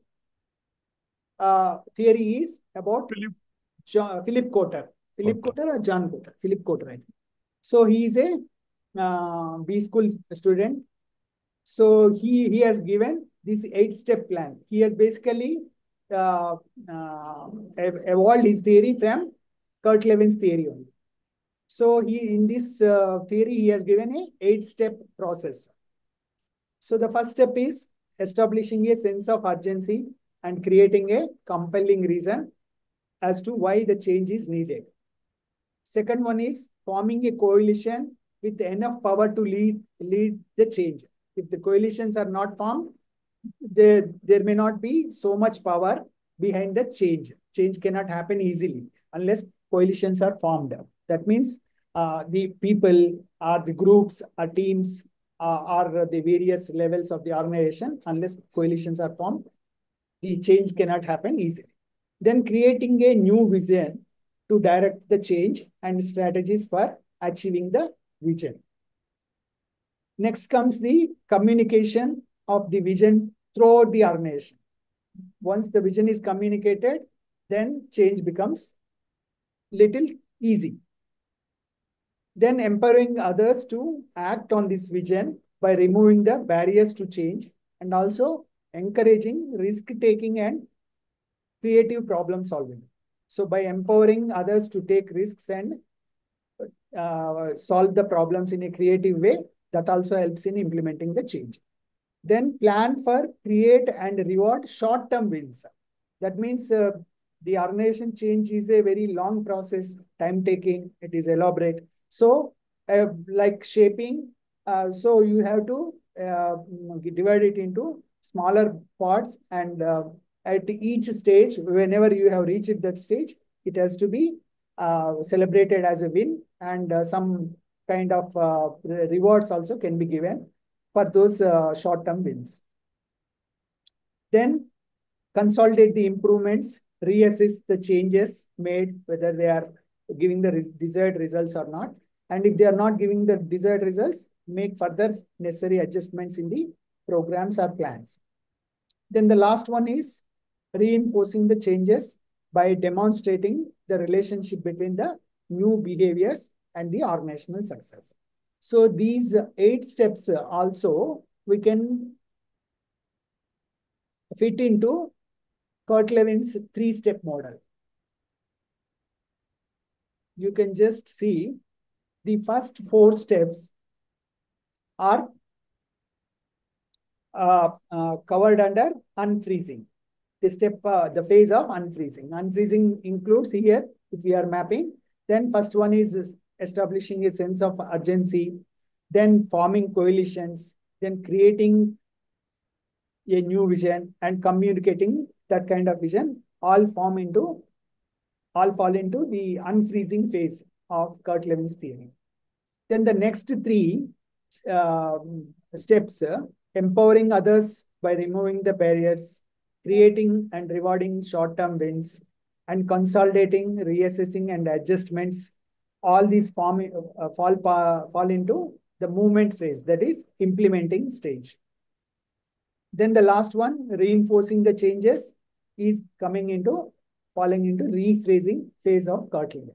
is about Philip Cotter. Philip Cotter or John Cotter? Philip Cotter, I think. So he is a B school student. So he has given this 8-step plan. He has basically evolved his theory from Kurt-Lewin's theory only. So in this theory, he has given a 8-step process. So the first step is establishing a sense of urgency and creating a compelling reason as to why the change is needed. Second one is forming a coalition with enough power to lead the change. If the coalitions are not formed, there may not be so much power behind the change. Change cannot happen easily unless coalitions are formed. That means the people or the groups or teams or the various levels of the organization, unless coalitions are formed, the change cannot happen easily. Then creating a new vision to direct the change and strategies for achieving the vision. Next comes the communication of the vision throughout the organization. Once the vision is communicated, then change becomes little easy. Then empowering others to act on this vision by removing the barriers to change and also encouraging risk-taking and creative problem solving. So by empowering others to take risks and solve the problems in a creative way, that also helps in implementing the change. Then plan for, create and reward short-term wins. That means the organization change is a very long process, time-taking, it is elaborate. So like shaping, so you have to divide it into smaller parts, and at each stage, whenever you have reached that stage, it has to be celebrated as a win, and some kind of rewards also can be given for those short-term wins. Then consolidate the improvements, reassess the changes made, whether they are giving the desired results or not. And if they are not giving the desired results, make further necessary adjustments in the programs or plans. Then the last one is reinforcing the changes by demonstrating the relationship between the new behaviors and the organizational success. So these 8 steps also we can fit into Kurt-Levin's 3-step model. You can just see the first 4 steps are covered under unfreezing. The phase of unfreezing. Unfreezing includes here, if we are mapping, then first one is establishing a sense of urgency, then forming coalitions, then creating a new vision and communicating that kind of vision, all fall into the unfreezing phase of Kurt-Levin's theory. Then the next 3 steps, empowering others by removing the barriers, creating and rewarding short-term wins, and consolidating, reassessing, and adjustments. All these fall into the movement phase, that is implementing stage. Then the last one, reinforcing the changes, is falling into rephrasing phase of Kurt-Lewin.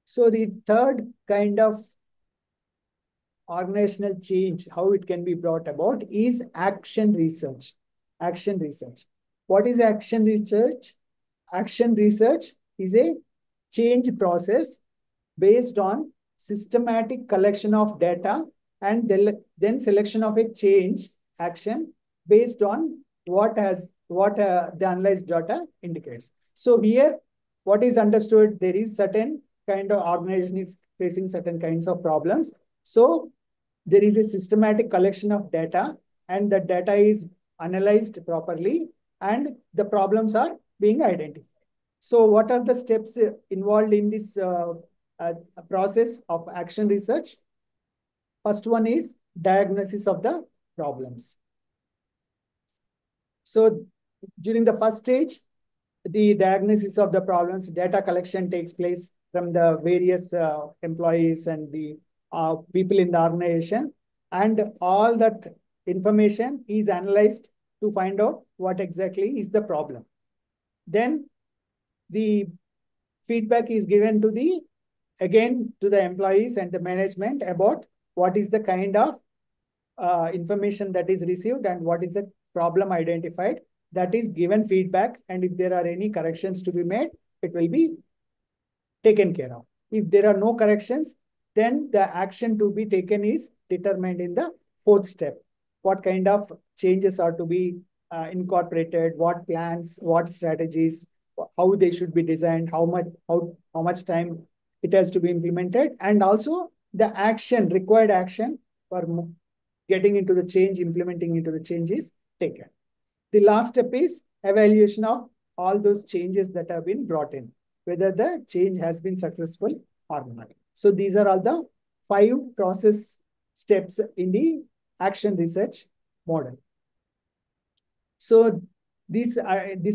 So the third kind of organizational change, how it can be brought about, is action research. Action research. What is action research? Action research is a change process based on systematic collection of data and then selection of a change action based on what the analyzed data indicates. So here, what is understood, there is certain kind of organization is facing certain kinds of problems. So there is a systematic collection of data, and the data is analyzed properly, and the problems are being identified. So what are the steps involved in this process of action research? First one is diagnosis of the problems. So during the first stage, the diagnosis of the problems, data collection takes place from the various employees and the people in the organization, and all that information is analyzed to find out what exactly is the problem. Then the feedback is given to the employees and the management about what is the kind of information that is received and what is the problem identified. That is given feedback, and if there are any corrections to be made, it will be taken care of. If there are no corrections, then the action to be taken is determined in the 4th step. What kind of changes are to be incorporated, what plans, what strategies, how they should be designed, how much time it has to be implemented, and also the required action for getting into the change, implementing into the change is taken. The last step is evaluation of all those changes that have been brought in, whether the change has been successful or not. So these are all the 5 process steps in the action research model. So this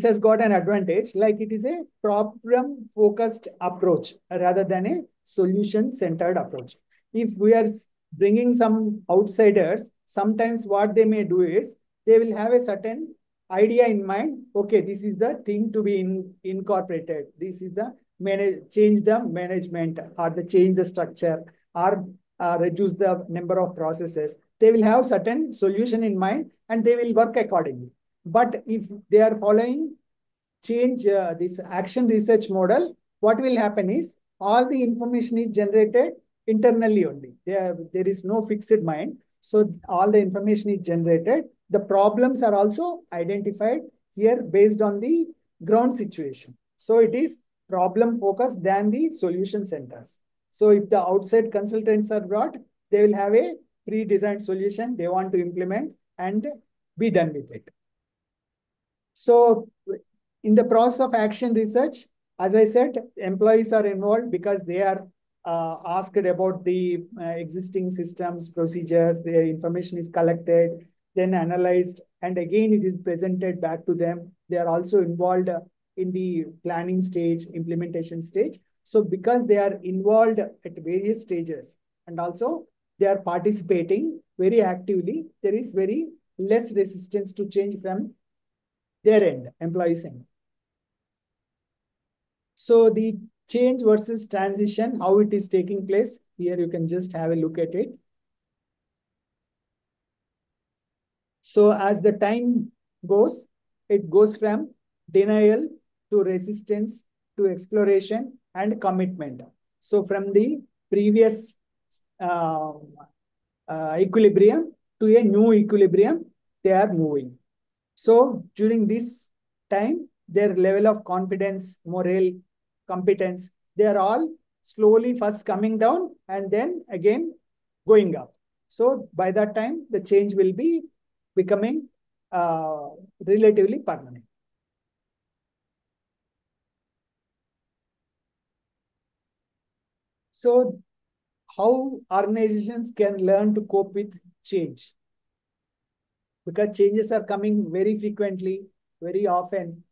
has got an advantage, like it is a problem-focused approach rather than a solution-centered approach. If we are bringing some outsiders, sometimes what they may do is they will have a certain idea in mind. Okay, this is the thing to be incorporated. This is the change the management or the change the structure or reduce the number of processes. They will have certain solution in mind and they will work accordingly. But if they are following change this action research model, what will happen is all the information is generated internally only. There is no fixed mind. So all the information is generated. The problems are also identified here based on the ground situation. So it is problem focused than the solution centers. So if the outside consultants are brought, they will have a pre-designed solution they want to implement and be done with it. So in the process of action research, as I said, employees are involved because they are asked about the existing systems, procedures, their information is collected, then analyzed, and again it is presented back to them. They are also involved in the planning stage, implementation stage. So because they are involved at various stages and also they are participating very actively, there is very less resistance to change from their end, employees' end. So the change versus transition, how it is taking place, here you can just have a look at it. So as the time goes, it goes from denial to resistance to exploration and commitment. So from the previous equilibrium to a new equilibrium, they are moving. So during this time, their level of confidence, morale, competence, they are all slowly first coming down and then again going up. So by that time, the change will be becoming relatively permanent. So how organizations can learn to cope with change? Because changes are coming very frequently, very often,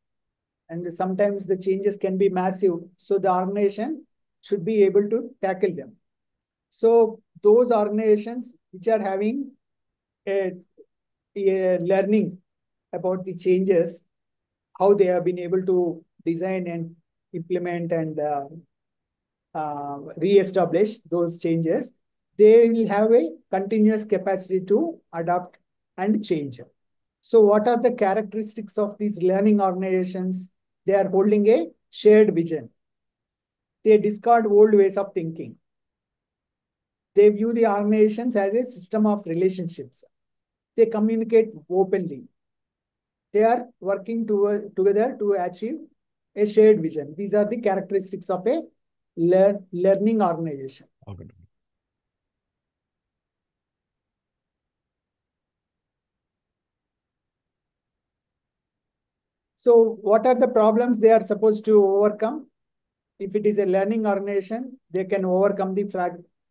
and sometimes the changes can be massive. So the organization should be able to tackle them. So those organizations which are having a learning about the changes, how they have been able to design and implement and re-establish those changes, they will have a continuous capacity to adapt and change. So what are the characteristics of these learning organizations? They are holding a shared vision. They discard old ways of thinking. They view the organizations as a system of relationships. They communicate openly. They are working together to achieve a shared vision. These are the characteristics of a learning organization. Okay. So what are the problems they are supposed to overcome? If it is a learning organization, they can overcome the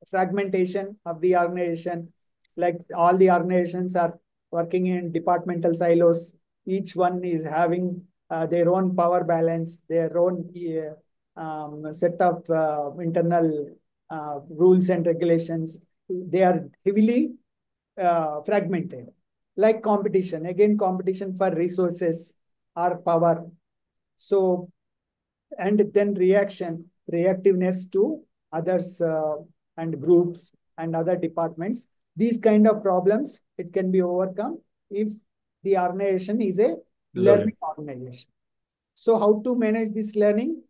fragmentation of the organization. Like all the organizations are working in departmental silos. Each one is having their own power balance, their own set of internal rules and regulations. They are heavily fragmented. Like competition, again, competition for resources or power. So, and then reactiveness to others and groups and other departments. These kind of problems, it can be overcome if the organization is a learning organization. So how to manage this learning?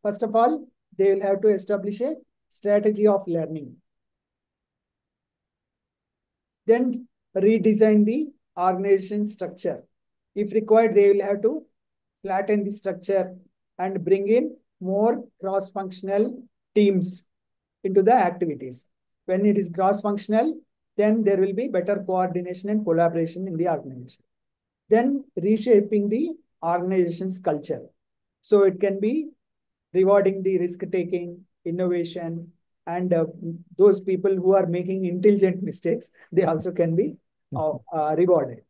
First of all, they will have to establish a strategy of learning. Then redesign the organization structure. If required, they will have to flatten the structure and bring in more cross-functional teams into the activities. When it is cross-functional, then there will be better coordination and collaboration in the organization. Then reshaping the organization's culture. So it can be rewarding the risk-taking, innovation, and those people who are making intelligent mistakes, they also can be rewarded.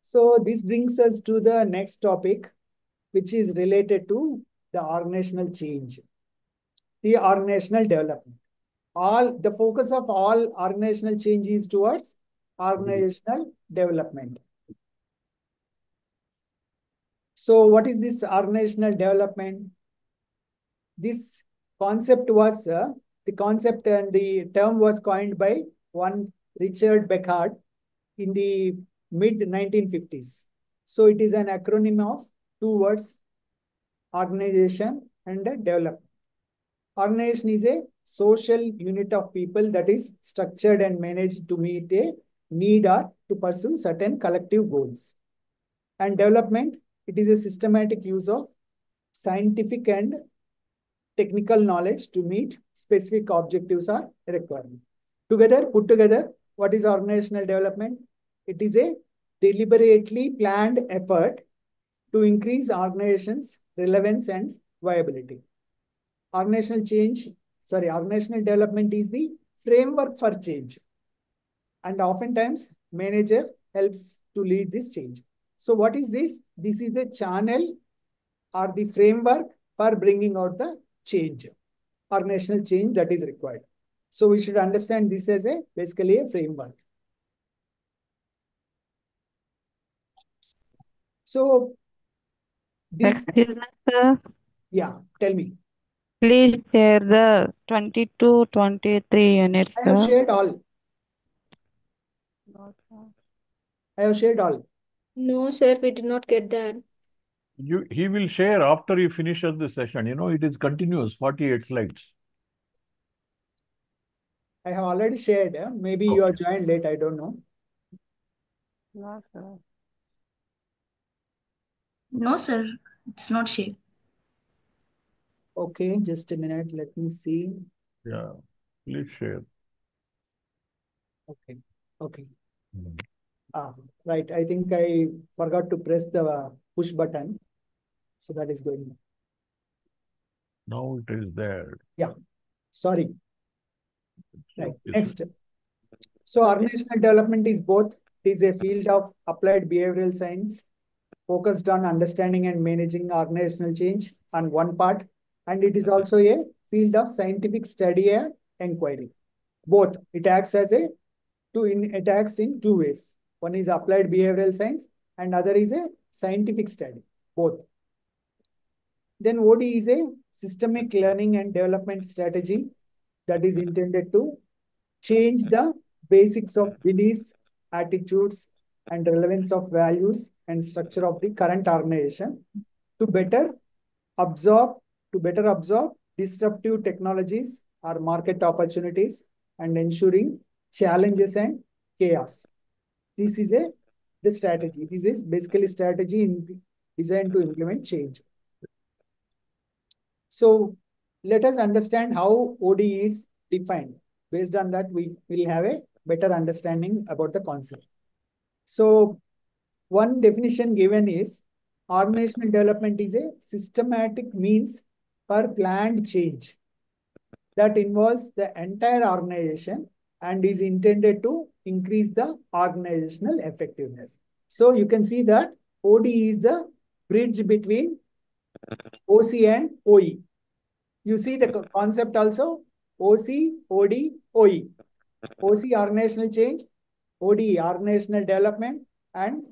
So this brings us to the next topic, which is related to the organizational change, the organizational development. The focus of all organizational change is towards organizational development. So what is this organizational development? This concept was, the concept and the term was coined by one Richard Beckard in the mid-1950s. So it is an acronym of two words, organization and development. Organization is a social unit of people that is structured and managed to meet a need or to pursue certain collective goals. And development, it is a systematic use of scientific and technical knowledge to meet specific objectives or requirements. Put together, what is organizational development? It is a deliberately planned effort to increase organization's relevance and viability. Organizational development is the framework for change. And oftentimes, manager helps to lead this change. So what is this? This is the channel or the framework for bringing out the change, organizational change that is required. So we should understand this as basically a framework. So this, Excuse me, sir. yeah, tell me. Please share the 22, 23 units, I have sir. shared all. I have shared all. No, sir, we did not get that. He will share after he finishes the session. You know, it is continuous, 48 slides. I have already shared. Maybe you are joined late. I don't know. No, sir. No, sir, it's not shared. Okay, just a minute. Let me see. Yeah, please share. Okay, okay. Right. I think I forgot to press the push button. So that is going on. Now it is there. Yeah, sorry. Right. Yes, Next. So organizational development is both. It is a field of applied behavioral science focused on understanding and managing organizational change on one part. And it is also a field of scientific study and inquiry. Both. It acts in two ways. One is applied behavioral science and other is a scientific study. Both. Then OD is a systemic learning and development strategy that is intended to change the basics of beliefs, attitudes, and relevance of values and structure of the current organization to better absorb disruptive technologies or market opportunities and ensuring challenges and chaos. This is the strategy. This is basically strategy designed to implement change. So let us understand how OD is defined. Based on that, we will have a better understanding about the concept. So one definition given is organizational development is a systematic means for planned change that involves the entire organization and is intended to increase the organizational effectiveness. So you can see that OD is the bridge between OC and OE. You see the concept also, OC, OD, OE. OC, organizational change, OD, organizational development, and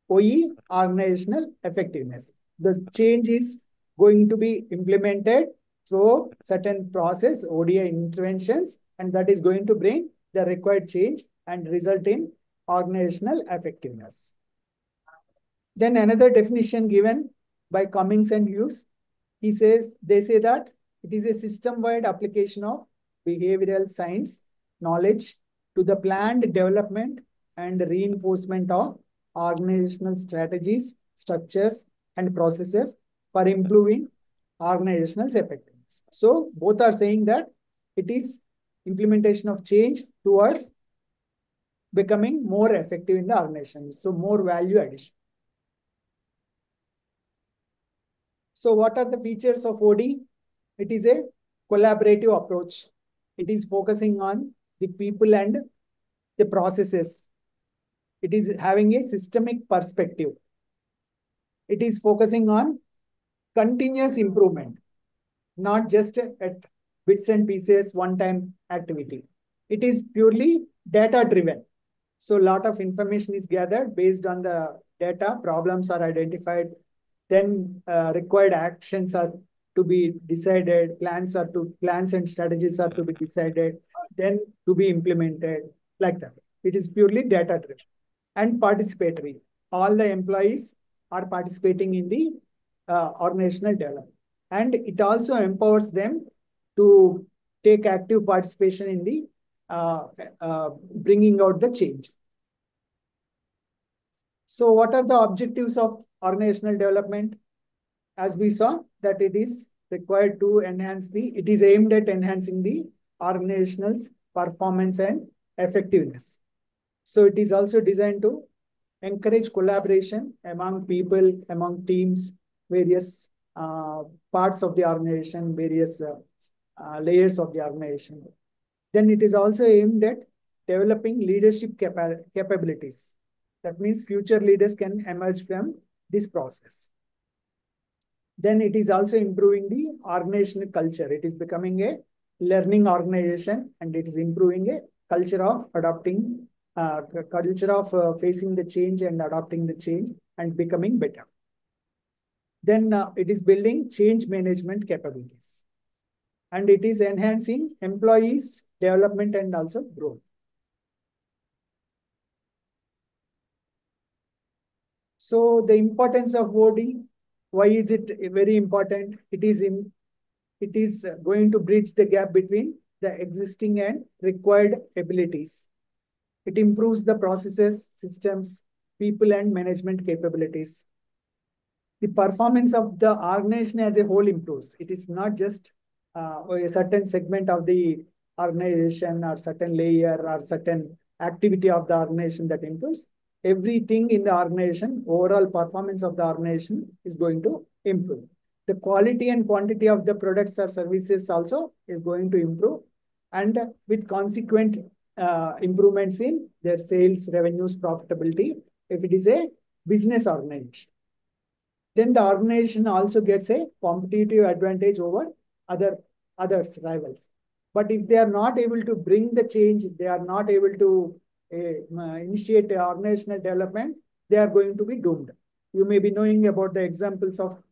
OE, organizational effectiveness. The change is going to be implemented through certain process, ODI interventions, and that is going to bring the required change and result in organizational effectiveness. Then another definition given by Cummings and Hughes, they say that it is a system-wide application of behavioral science knowledge to the planned development and reinforcement of organizational strategies, structures, and processes for improving organizational effectiveness. So both are saying that it is implementation of change towards becoming more effective in the organization. So more value addition. So what are the features of OD? It is a collaborative approach. It is focusing on the people and the processes. It is having a systemic perspective. It is focusing on continuous improvement, not just at bits and pieces, one-time activity. It is purely data-driven. So a lot of information is gathered based on the data, problems are identified, then required actions are to be decided, plans and strategies are to be decided, then to be implemented, like that. It is purely data-driven and participatory. All the employees are participating in the organizational development. And it also empowers them to take active participation in the bringing out the change. So what are the objectives of organizational development? As we saw that it is required to it is aimed at enhancing the organizational's performance and effectiveness. So it is also designed to encourage collaboration among people, among teams, various parts of the organization, various layers of the organization. Then it is also aimed at developing leadership capabilities. That means future leaders can emerge from this process. Then it is also improving the organizational culture. It is becoming a learning organization, and it is improving a culture of adopting, facing the change and adopting the change and becoming better. Then it is building change management capabilities. And it is enhancing employees' development and also growth. So the importance of OD, why is it very important? It is going to bridge the gap between the existing and required abilities. It improves the processes, systems, people and management capabilities. The performance of the organization as a whole improves. It is not just a certain segment of the organization or certain layer or certain activity of the organization that improves. Everything in the organization, overall performance of the organization is going to improve. The quality and quantity of the products or services also is going to improve, and with consequent improvements in their sales, revenues, profitability, if it is a business organization. Then the organization also gets a competitive advantage over others, rivals. But if they are not able to bring the change, they are not able to initiate organizational development, they are going to be doomed. You may be knowing about the examples of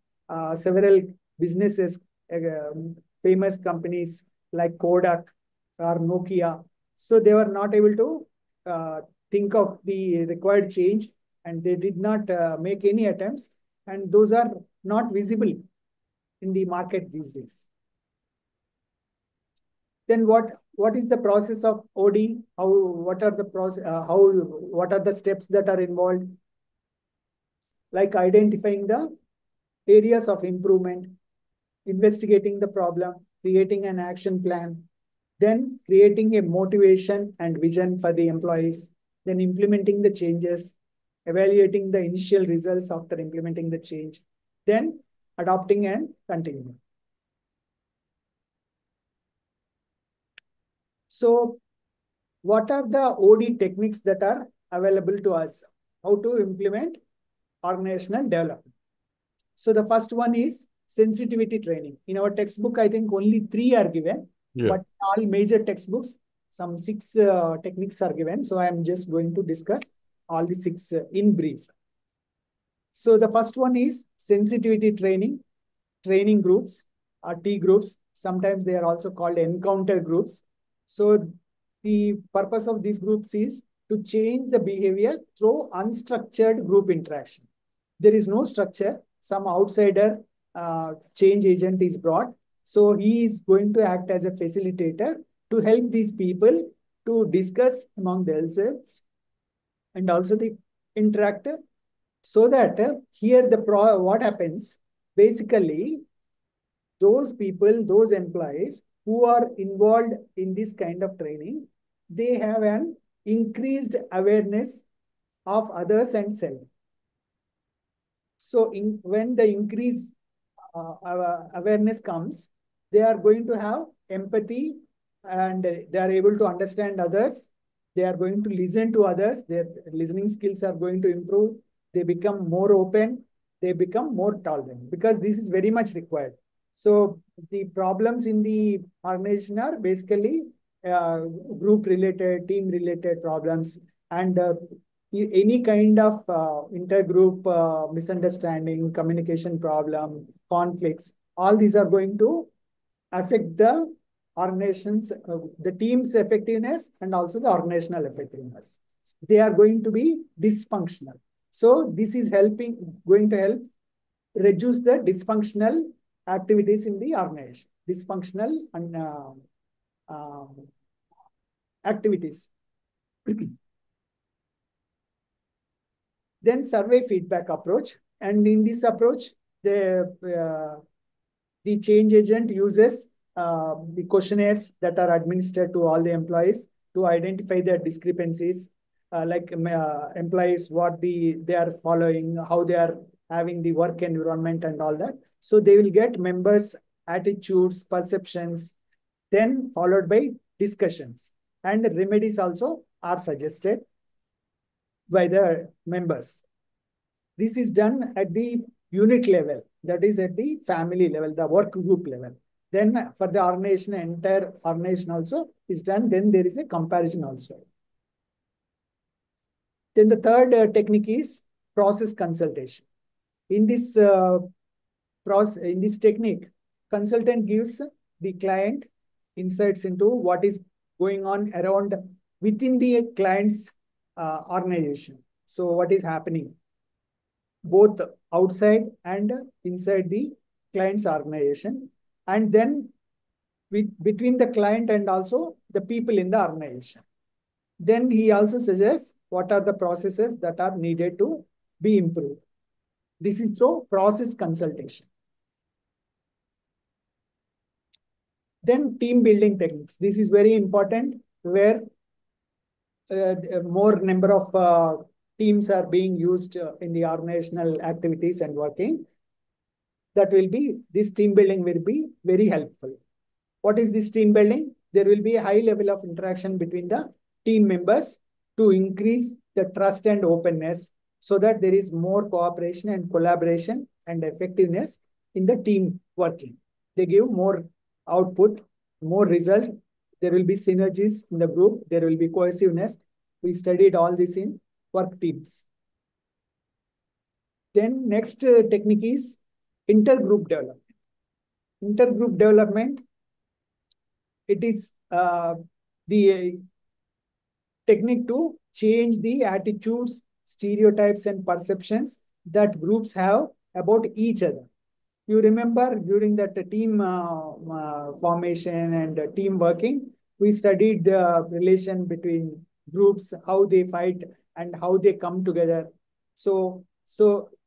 several businesses, famous companies like Kodak or Nokia. So they were not able to think of the required change, and they did not make any attempts, and those are not visible in the market these days. Then what is the process of OD? What are the steps that are involved? Like identifying the areas of improvement, investigating the problem, creating an action plan, then creating a motivation and vision for the employees, then implementing the changes, evaluating the initial results after implementing the change, then adopting and continuing. So what are the OD techniques that are available to us? How to implement organizational development? So the first one is sensitivity training. In our textbook, I think only 3 are given, but all major textbooks, some 6 techniques are given. So I am just going to discuss all the 6 in brief. So the first one is sensitivity training groups or T groups. Sometimes they are also called encounter groups. So the purpose of these groups is to change the behavior through unstructured group interaction. There is no structure. Some outsider change agent is brought. So he is going to act as a facilitator to help these people to discuss among themselves and also the interact, so that here what happens, basically those people, those employees who are involved in this kind of training, they have an increased awareness of others and self. So when the increase awareness comes, they are going to have empathy and they are able to understand others. They are going to listen to others. Their listening skills are going to improve. They become more open. They become more tolerant because this is very much required. So the problems in the organization are basically group-related, team-related problems, and any kind of intergroup misunderstanding, communication problem, conflicts, all these are going to affect the organization's, the team's effectiveness and also the organizational effectiveness. They are going to be dysfunctional. So this is going to help reduce the dysfunctional activities in the organization, dysfunctional and activities. Then survey feedback approach. And in this approach, the change agent uses the questionnaires that are administered to all the employees to identify the discrepancies, like employees, what they are following, how they are having the work environment and all that. So they will get members' attitudes, perceptions, then followed by discussions. And remedies also are suggested by the members. This is done at the unit level, that is at the family level, the work group level. Then for the organization, entire organization also is done. Then there is a comparison also. Then the third technique is process consultation. In this technique, consultant gives the client insights into what is going on around within the client's organization. So what is happening both outside and inside the client's organization, and then between the client and also the people in the organization. Then he also suggests what are the processes that are needed to be improved. This is through process consultation. Then team building techniques. This is very important, where more number of teams are being used in the organizational activities and working. This team building will be very helpful. What is this team building? There will be a high level of interaction between the team members to increase the trust and openness, so that there is more cooperation and collaboration and effectiveness in the team working. They give more output, more result. There will be synergies in the group. There will be cohesiveness. We studied all this in work teams. Then next technique is intergroup development. Intergroup development, it is the technique to change the attitudes, stereotypes, and perceptions that groups have about each other. You remember during that team formation and team working, we studied the relation between groups, how they fight and how they come together. So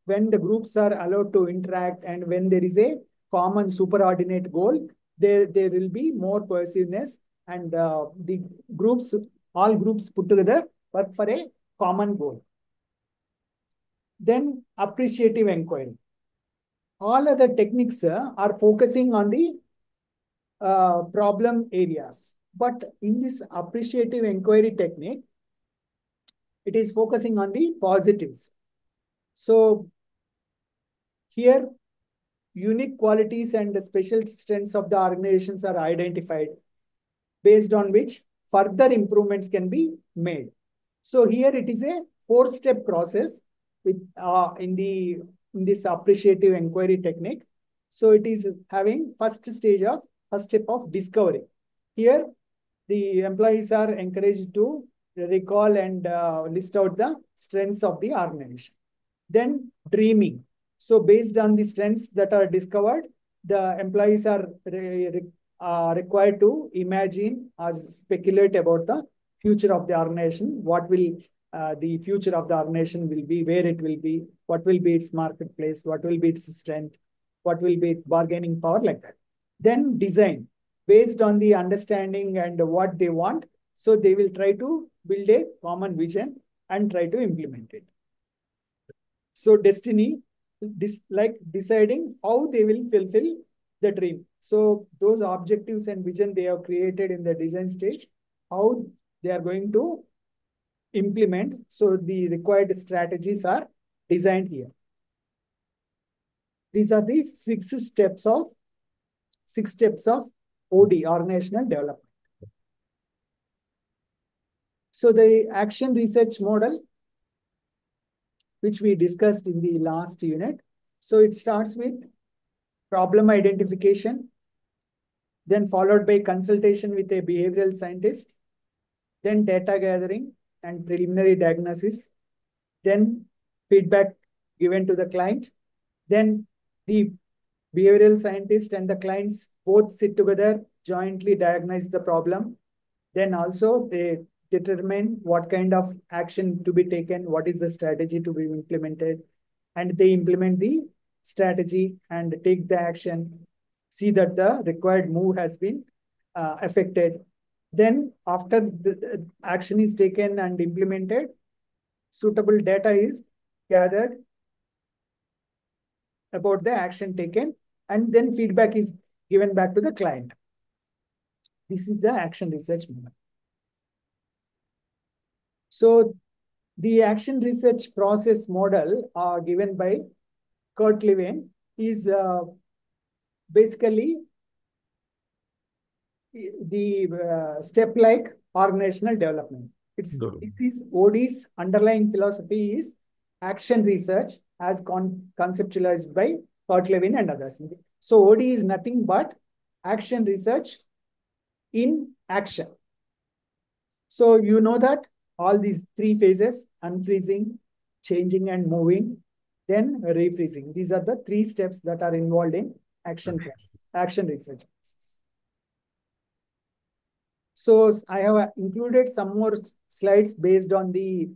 when the groups are allowed to interact and when there is a common superordinate goal, there will be more cohesiveness, and the groups, all groups put together work for a common goal. Then appreciative inquiry. All other techniques are focusing on the problem areas. But in this appreciative inquiry technique, it is focusing on the positives. So here, unique qualities and special strengths of the organizations are identified, based on which further improvements can be made. So here it is a 4-step process with in this appreciative inquiry technique. So it is having first step of discovery. Here, the employees are encouraged to recall and list out the strengths of the organization. Then dreaming. So based on the strengths that are discovered, the employees are required to imagine or speculate about the future of the organization. What will the future of the organization will be, where it will be, what will be its marketplace, what will be its strength, what will be its bargaining power, like that. Then design based on the understanding and what they want. So they will try to build a common vision and try to implement it. So destiny, like deciding how they will fulfill the dream. So those objectives and vision they have created in the design stage, how they are going to implement. So the required strategies are designed here. These are the six steps of OD, organizational development. So the action research model, which we discussed in the last unit. So it starts with problem identification, then followed by consultation with a behavioral scientist, then data gathering and preliminary diagnosis, then feedback given to the client, then the behavioral scientist and the clients both sit together, jointly diagnose the problem. Then also they determine what kind of action to be taken, what is the strategy to be implemented, and they implement the strategy and take the action, see that the required move has been affected. Then after the action is taken and implemented, suitable data is gathered about the action taken, and then feedback is given back to the client. This is the action research model. So the action research process model given by Kurt Lewin is basically the step-like organizational development. It is OD's underlying philosophy is action research as conceptualized by Kurt Lewin and others. So OD is nothing but action research in action. So you know that all these three phases, unfreezing, changing and moving, then refreezing. These are the three steps that are involved in action research. So I have included some more slides based on the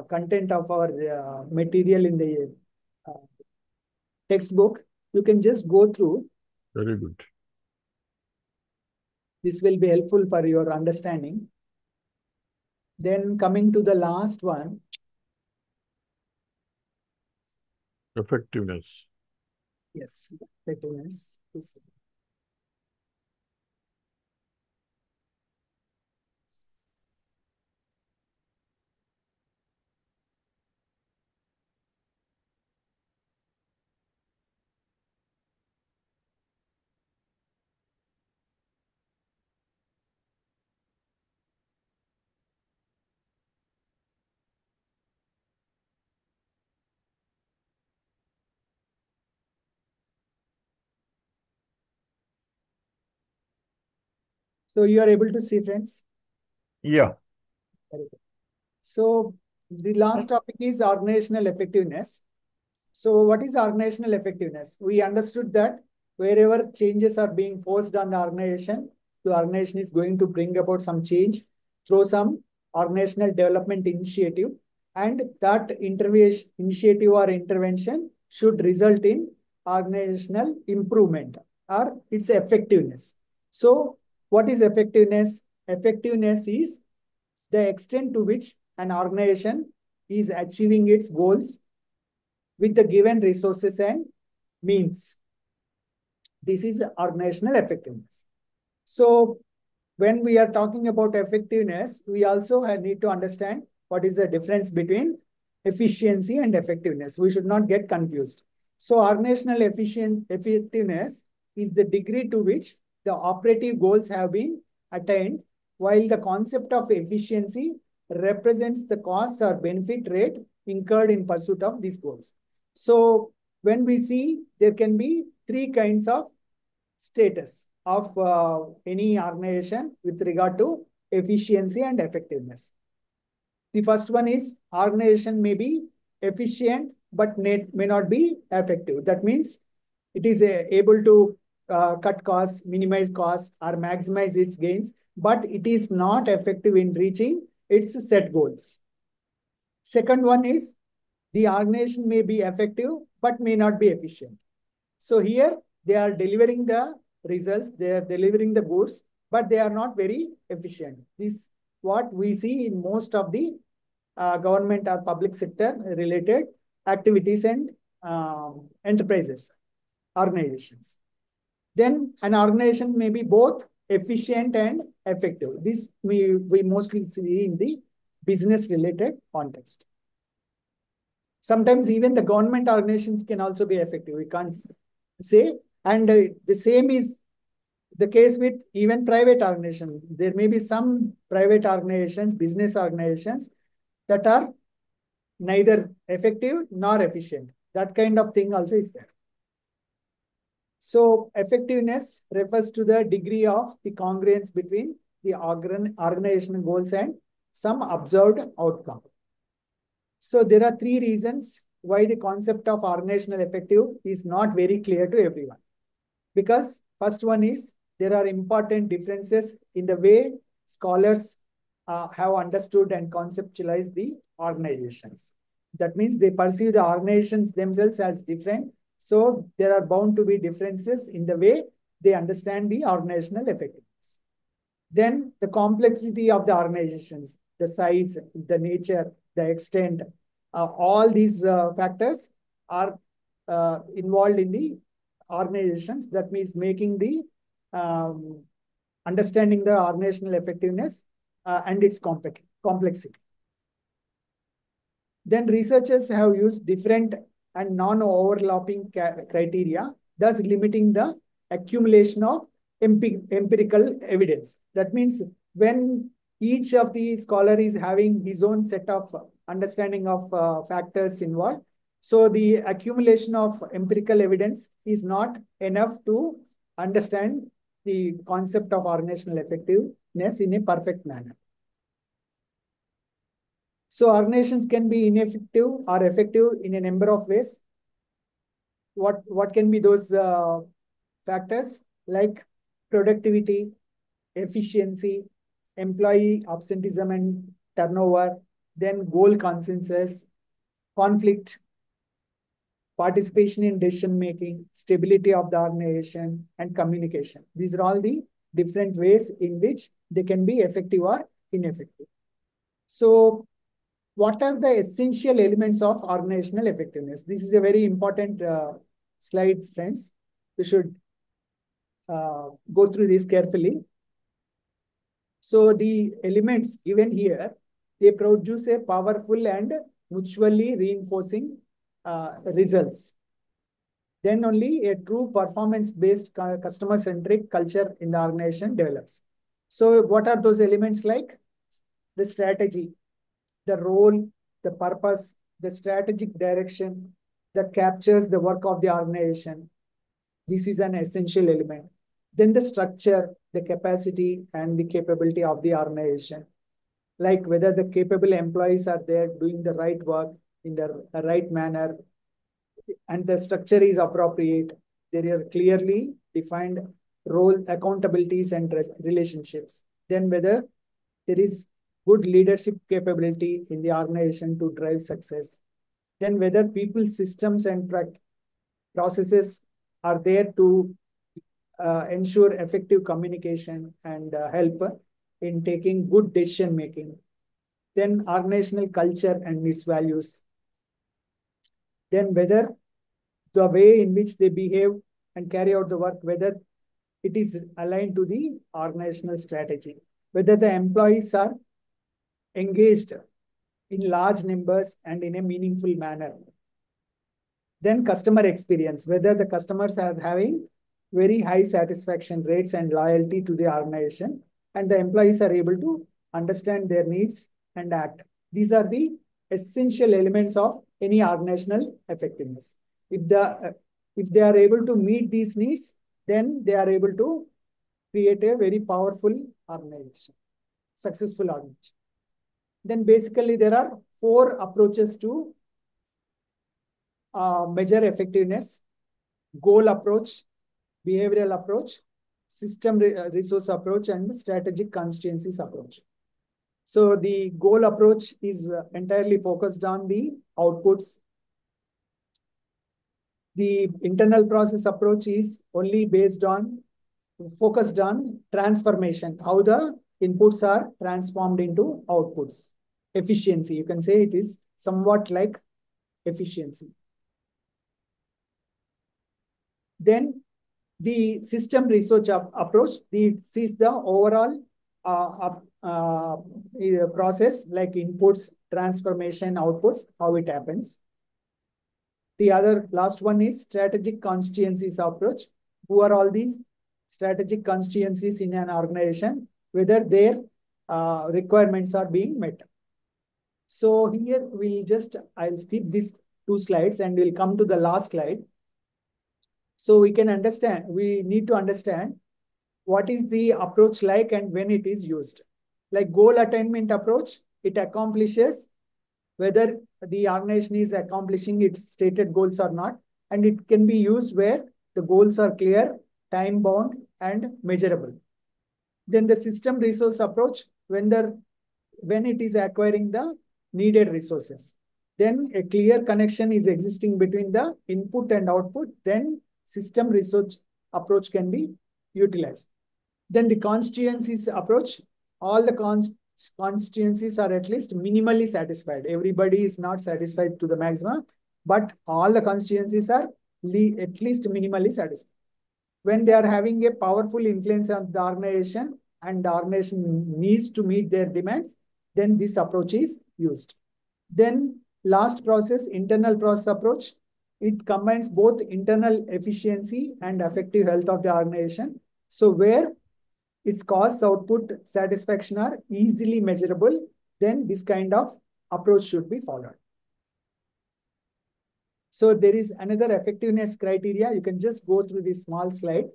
content of our material in the textbook. You can just go through. Very good. This will be helpful for your understanding. Then coming to the last one. Effectiveness. Yes, effectiveness. So you are able to see, friends? Yeah. So the last topic is organizational effectiveness. So what is organizational effectiveness? We understood that wherever changes are being forced on the organization is going to bring about some change through some organizational development initiative. And that initiative or intervention should result in organizational improvement or its effectiveness. So what is effectiveness? Effectiveness is the extent to which an organization is achieving its goals with the given resources and means. This is organizational effectiveness. So when we are talking about effectiveness, we also need to understand what is the difference between efficiency and effectiveness. We should not get confused. So organizational effectiveness is the degree to which the operative goals have been attained, while the concept of efficiency represents the cost or benefit rate incurred in pursuit of these goals. So when we see, there can be three kinds of status of any organization with regard to efficiency and effectiveness. The first one is organization may be efficient but may not be effective. That means it is able to cut costs, minimize costs, or maximize its gains, but it is not effective in reaching its set goals. Second one is the organization may be effective but may not be efficient. So here they are delivering the results. They are delivering the goods, but they are not very efficient. This what we see in most of the government or public sector related activities and enterprises, organizations. Then an organization may be both efficient and effective. This we mostly see in the business related context. Sometimes even the government organizations can also be effective. We can't say. And the same is the case with even private organizations. There may be some private organizations, business organizations that are neither effective nor efficient. That kind of thing also is there. So effectiveness refers to the degree of the congruence between the organizational goals and some observed outcome. So there are three reasons why the concept of organizational effective is not very clear to everyone. Because first one is there are important differences in the way scholars have understood and conceptualized the organizations. That means they perceive the organizations themselves as different. So there are bound to be differences in the way they understand the organizational effectiveness. Then the complexity of the organizations, the size, the nature, the extent, all these factors are involved in the organizations. That means making the understanding the organizational effectiveness and its complexity. Then researchers have used different and non-overlapping criteria, thus limiting the accumulation of empirical evidence. That means when each of the scholar is having his own set of understanding of factors involved, so the accumulation of empirical evidence is not enough to understand the concept of organizational effectiveness in a perfect manner. So organizations can be ineffective or effective in a number of ways. What can be those factors? Like productivity, efficiency, employee absenteeism and turnover, then goal consensus, conflict, participation in decision making, stability of the organization, and communication. These are all the different ways in which they can be effective or ineffective. So what are the essential elements of organizational effectiveness? This is a very important slide, friends. We should go through this carefully. So the elements given here, they produce a powerful and mutually reinforcing results. Then only a true performance-based customer-centric culture in the organization develops. So what are those elements like? The strategy, the role, the purpose, the strategic direction that captures the work of the organization. This is an essential element. Then the structure, the capacity, and the capability of the organization. Like whether the capable employees are there doing the right work in the right manner, and the structure is appropriate. There are clearly defined role, accountabilities, and relationships. Then whether there is good leadership capability in the organization to drive success. Then whether people, systems, and processes are there to ensure effective communication and help in taking good decision making. Then organizational culture and its values. Then whether the way in which they behave and carry out the work, whether it is aligned to the organizational strategy. Whether the employees are engaged in large numbers and in a meaningful manner. Then customer experience, whether the customers are having very high satisfaction rates and loyalty to the organization, and the employees are able to understand their needs and act. These are the essential elements of any organizational effectiveness. If they are able to meet these needs, then they are able to create a very powerful organization, successful organization. Then basically there are 4 approaches to measure effectiveness: goal approach, behavioral approach, system resource approach, and strategic constituencies approach. So the goal approach is entirely focused on the outputs. The internal process approach is only based on focused on transformation, how the inputs are transformed into outputs. Efficiency, you can say it is somewhat like efficiency. Then the system research approach sees the overall process like inputs, transformation, outputs, how it happens. The other last one is strategic constituencies approach. Who are all these strategic constituencies in an organization, whether their requirements are being met. So here I'll skip these 2 slides and we'll come to the last slide. So we need to understand what is the approach like and when it is used. Like goal attainment approach, it accomplishes whether the organization is accomplishing its stated goals or not. And it can be used where the goals are clear, time-bound, and measurable. Then the system resource approach, when it is acquiring the needed resources. Then a clear connection is existing between the input and output. Then system research approach can be utilized. Then the constituencies approach, all the constituencies are at least minimally satisfied. Everybody is not satisfied to the maximum, but all the constituencies are at least minimally satisfied. When they are having a powerful influence on the organization and the organization needs to meet their demands, then this approach is used. Then last process, internal process approach, it combines both internal efficiency and effective health of the organization. So where its cost, output, satisfaction are easily measurable, then this kind of approach should be followed. So there is another effectiveness criteria. You can just go through this small slide.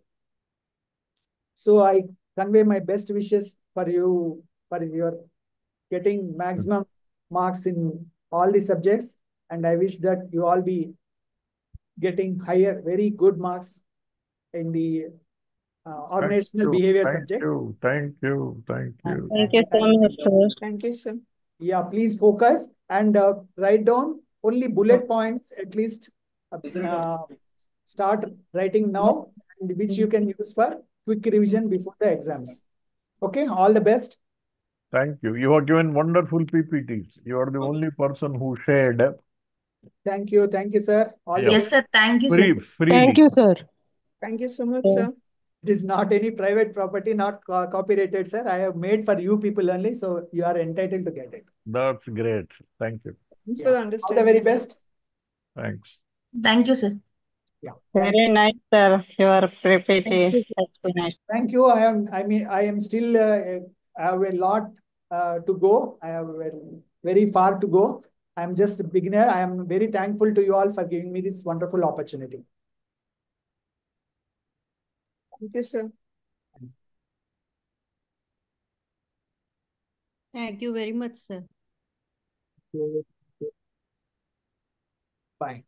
So I convey my best wishes for you, for your getting maximum marks in all the subjects. And I wish that you all be getting very good marks in the organizational behavior subject. Thank you. Thank you so much, sir. Thank you, sir. Yeah, please focus and write down only bullet points at least. Start writing now, and which you can use for quick revision before the exams. Okay, all the best. Thank you. You have given wonderful PPTs. You are the only person who shared. Thank you, sir. Yes, sir. Thank you, sir. Freely. Thank you, sir. Thank you so much, sir. It is not any private property, not copyrighted, sir. I have made for you people only, so you are entitled to get it. That's great. Thank you. Thanks for the understanding. All the very best. Thanks. Thank you, sir. Yeah. Very nice, sir. Your PPT. That's very nice. Thank you. I am still I have a lot to go. I have very far to go. I am just a beginner. I am very thankful to you all for giving me this wonderful opportunity. Thank you, sir. Thank you very much, sir. Bye.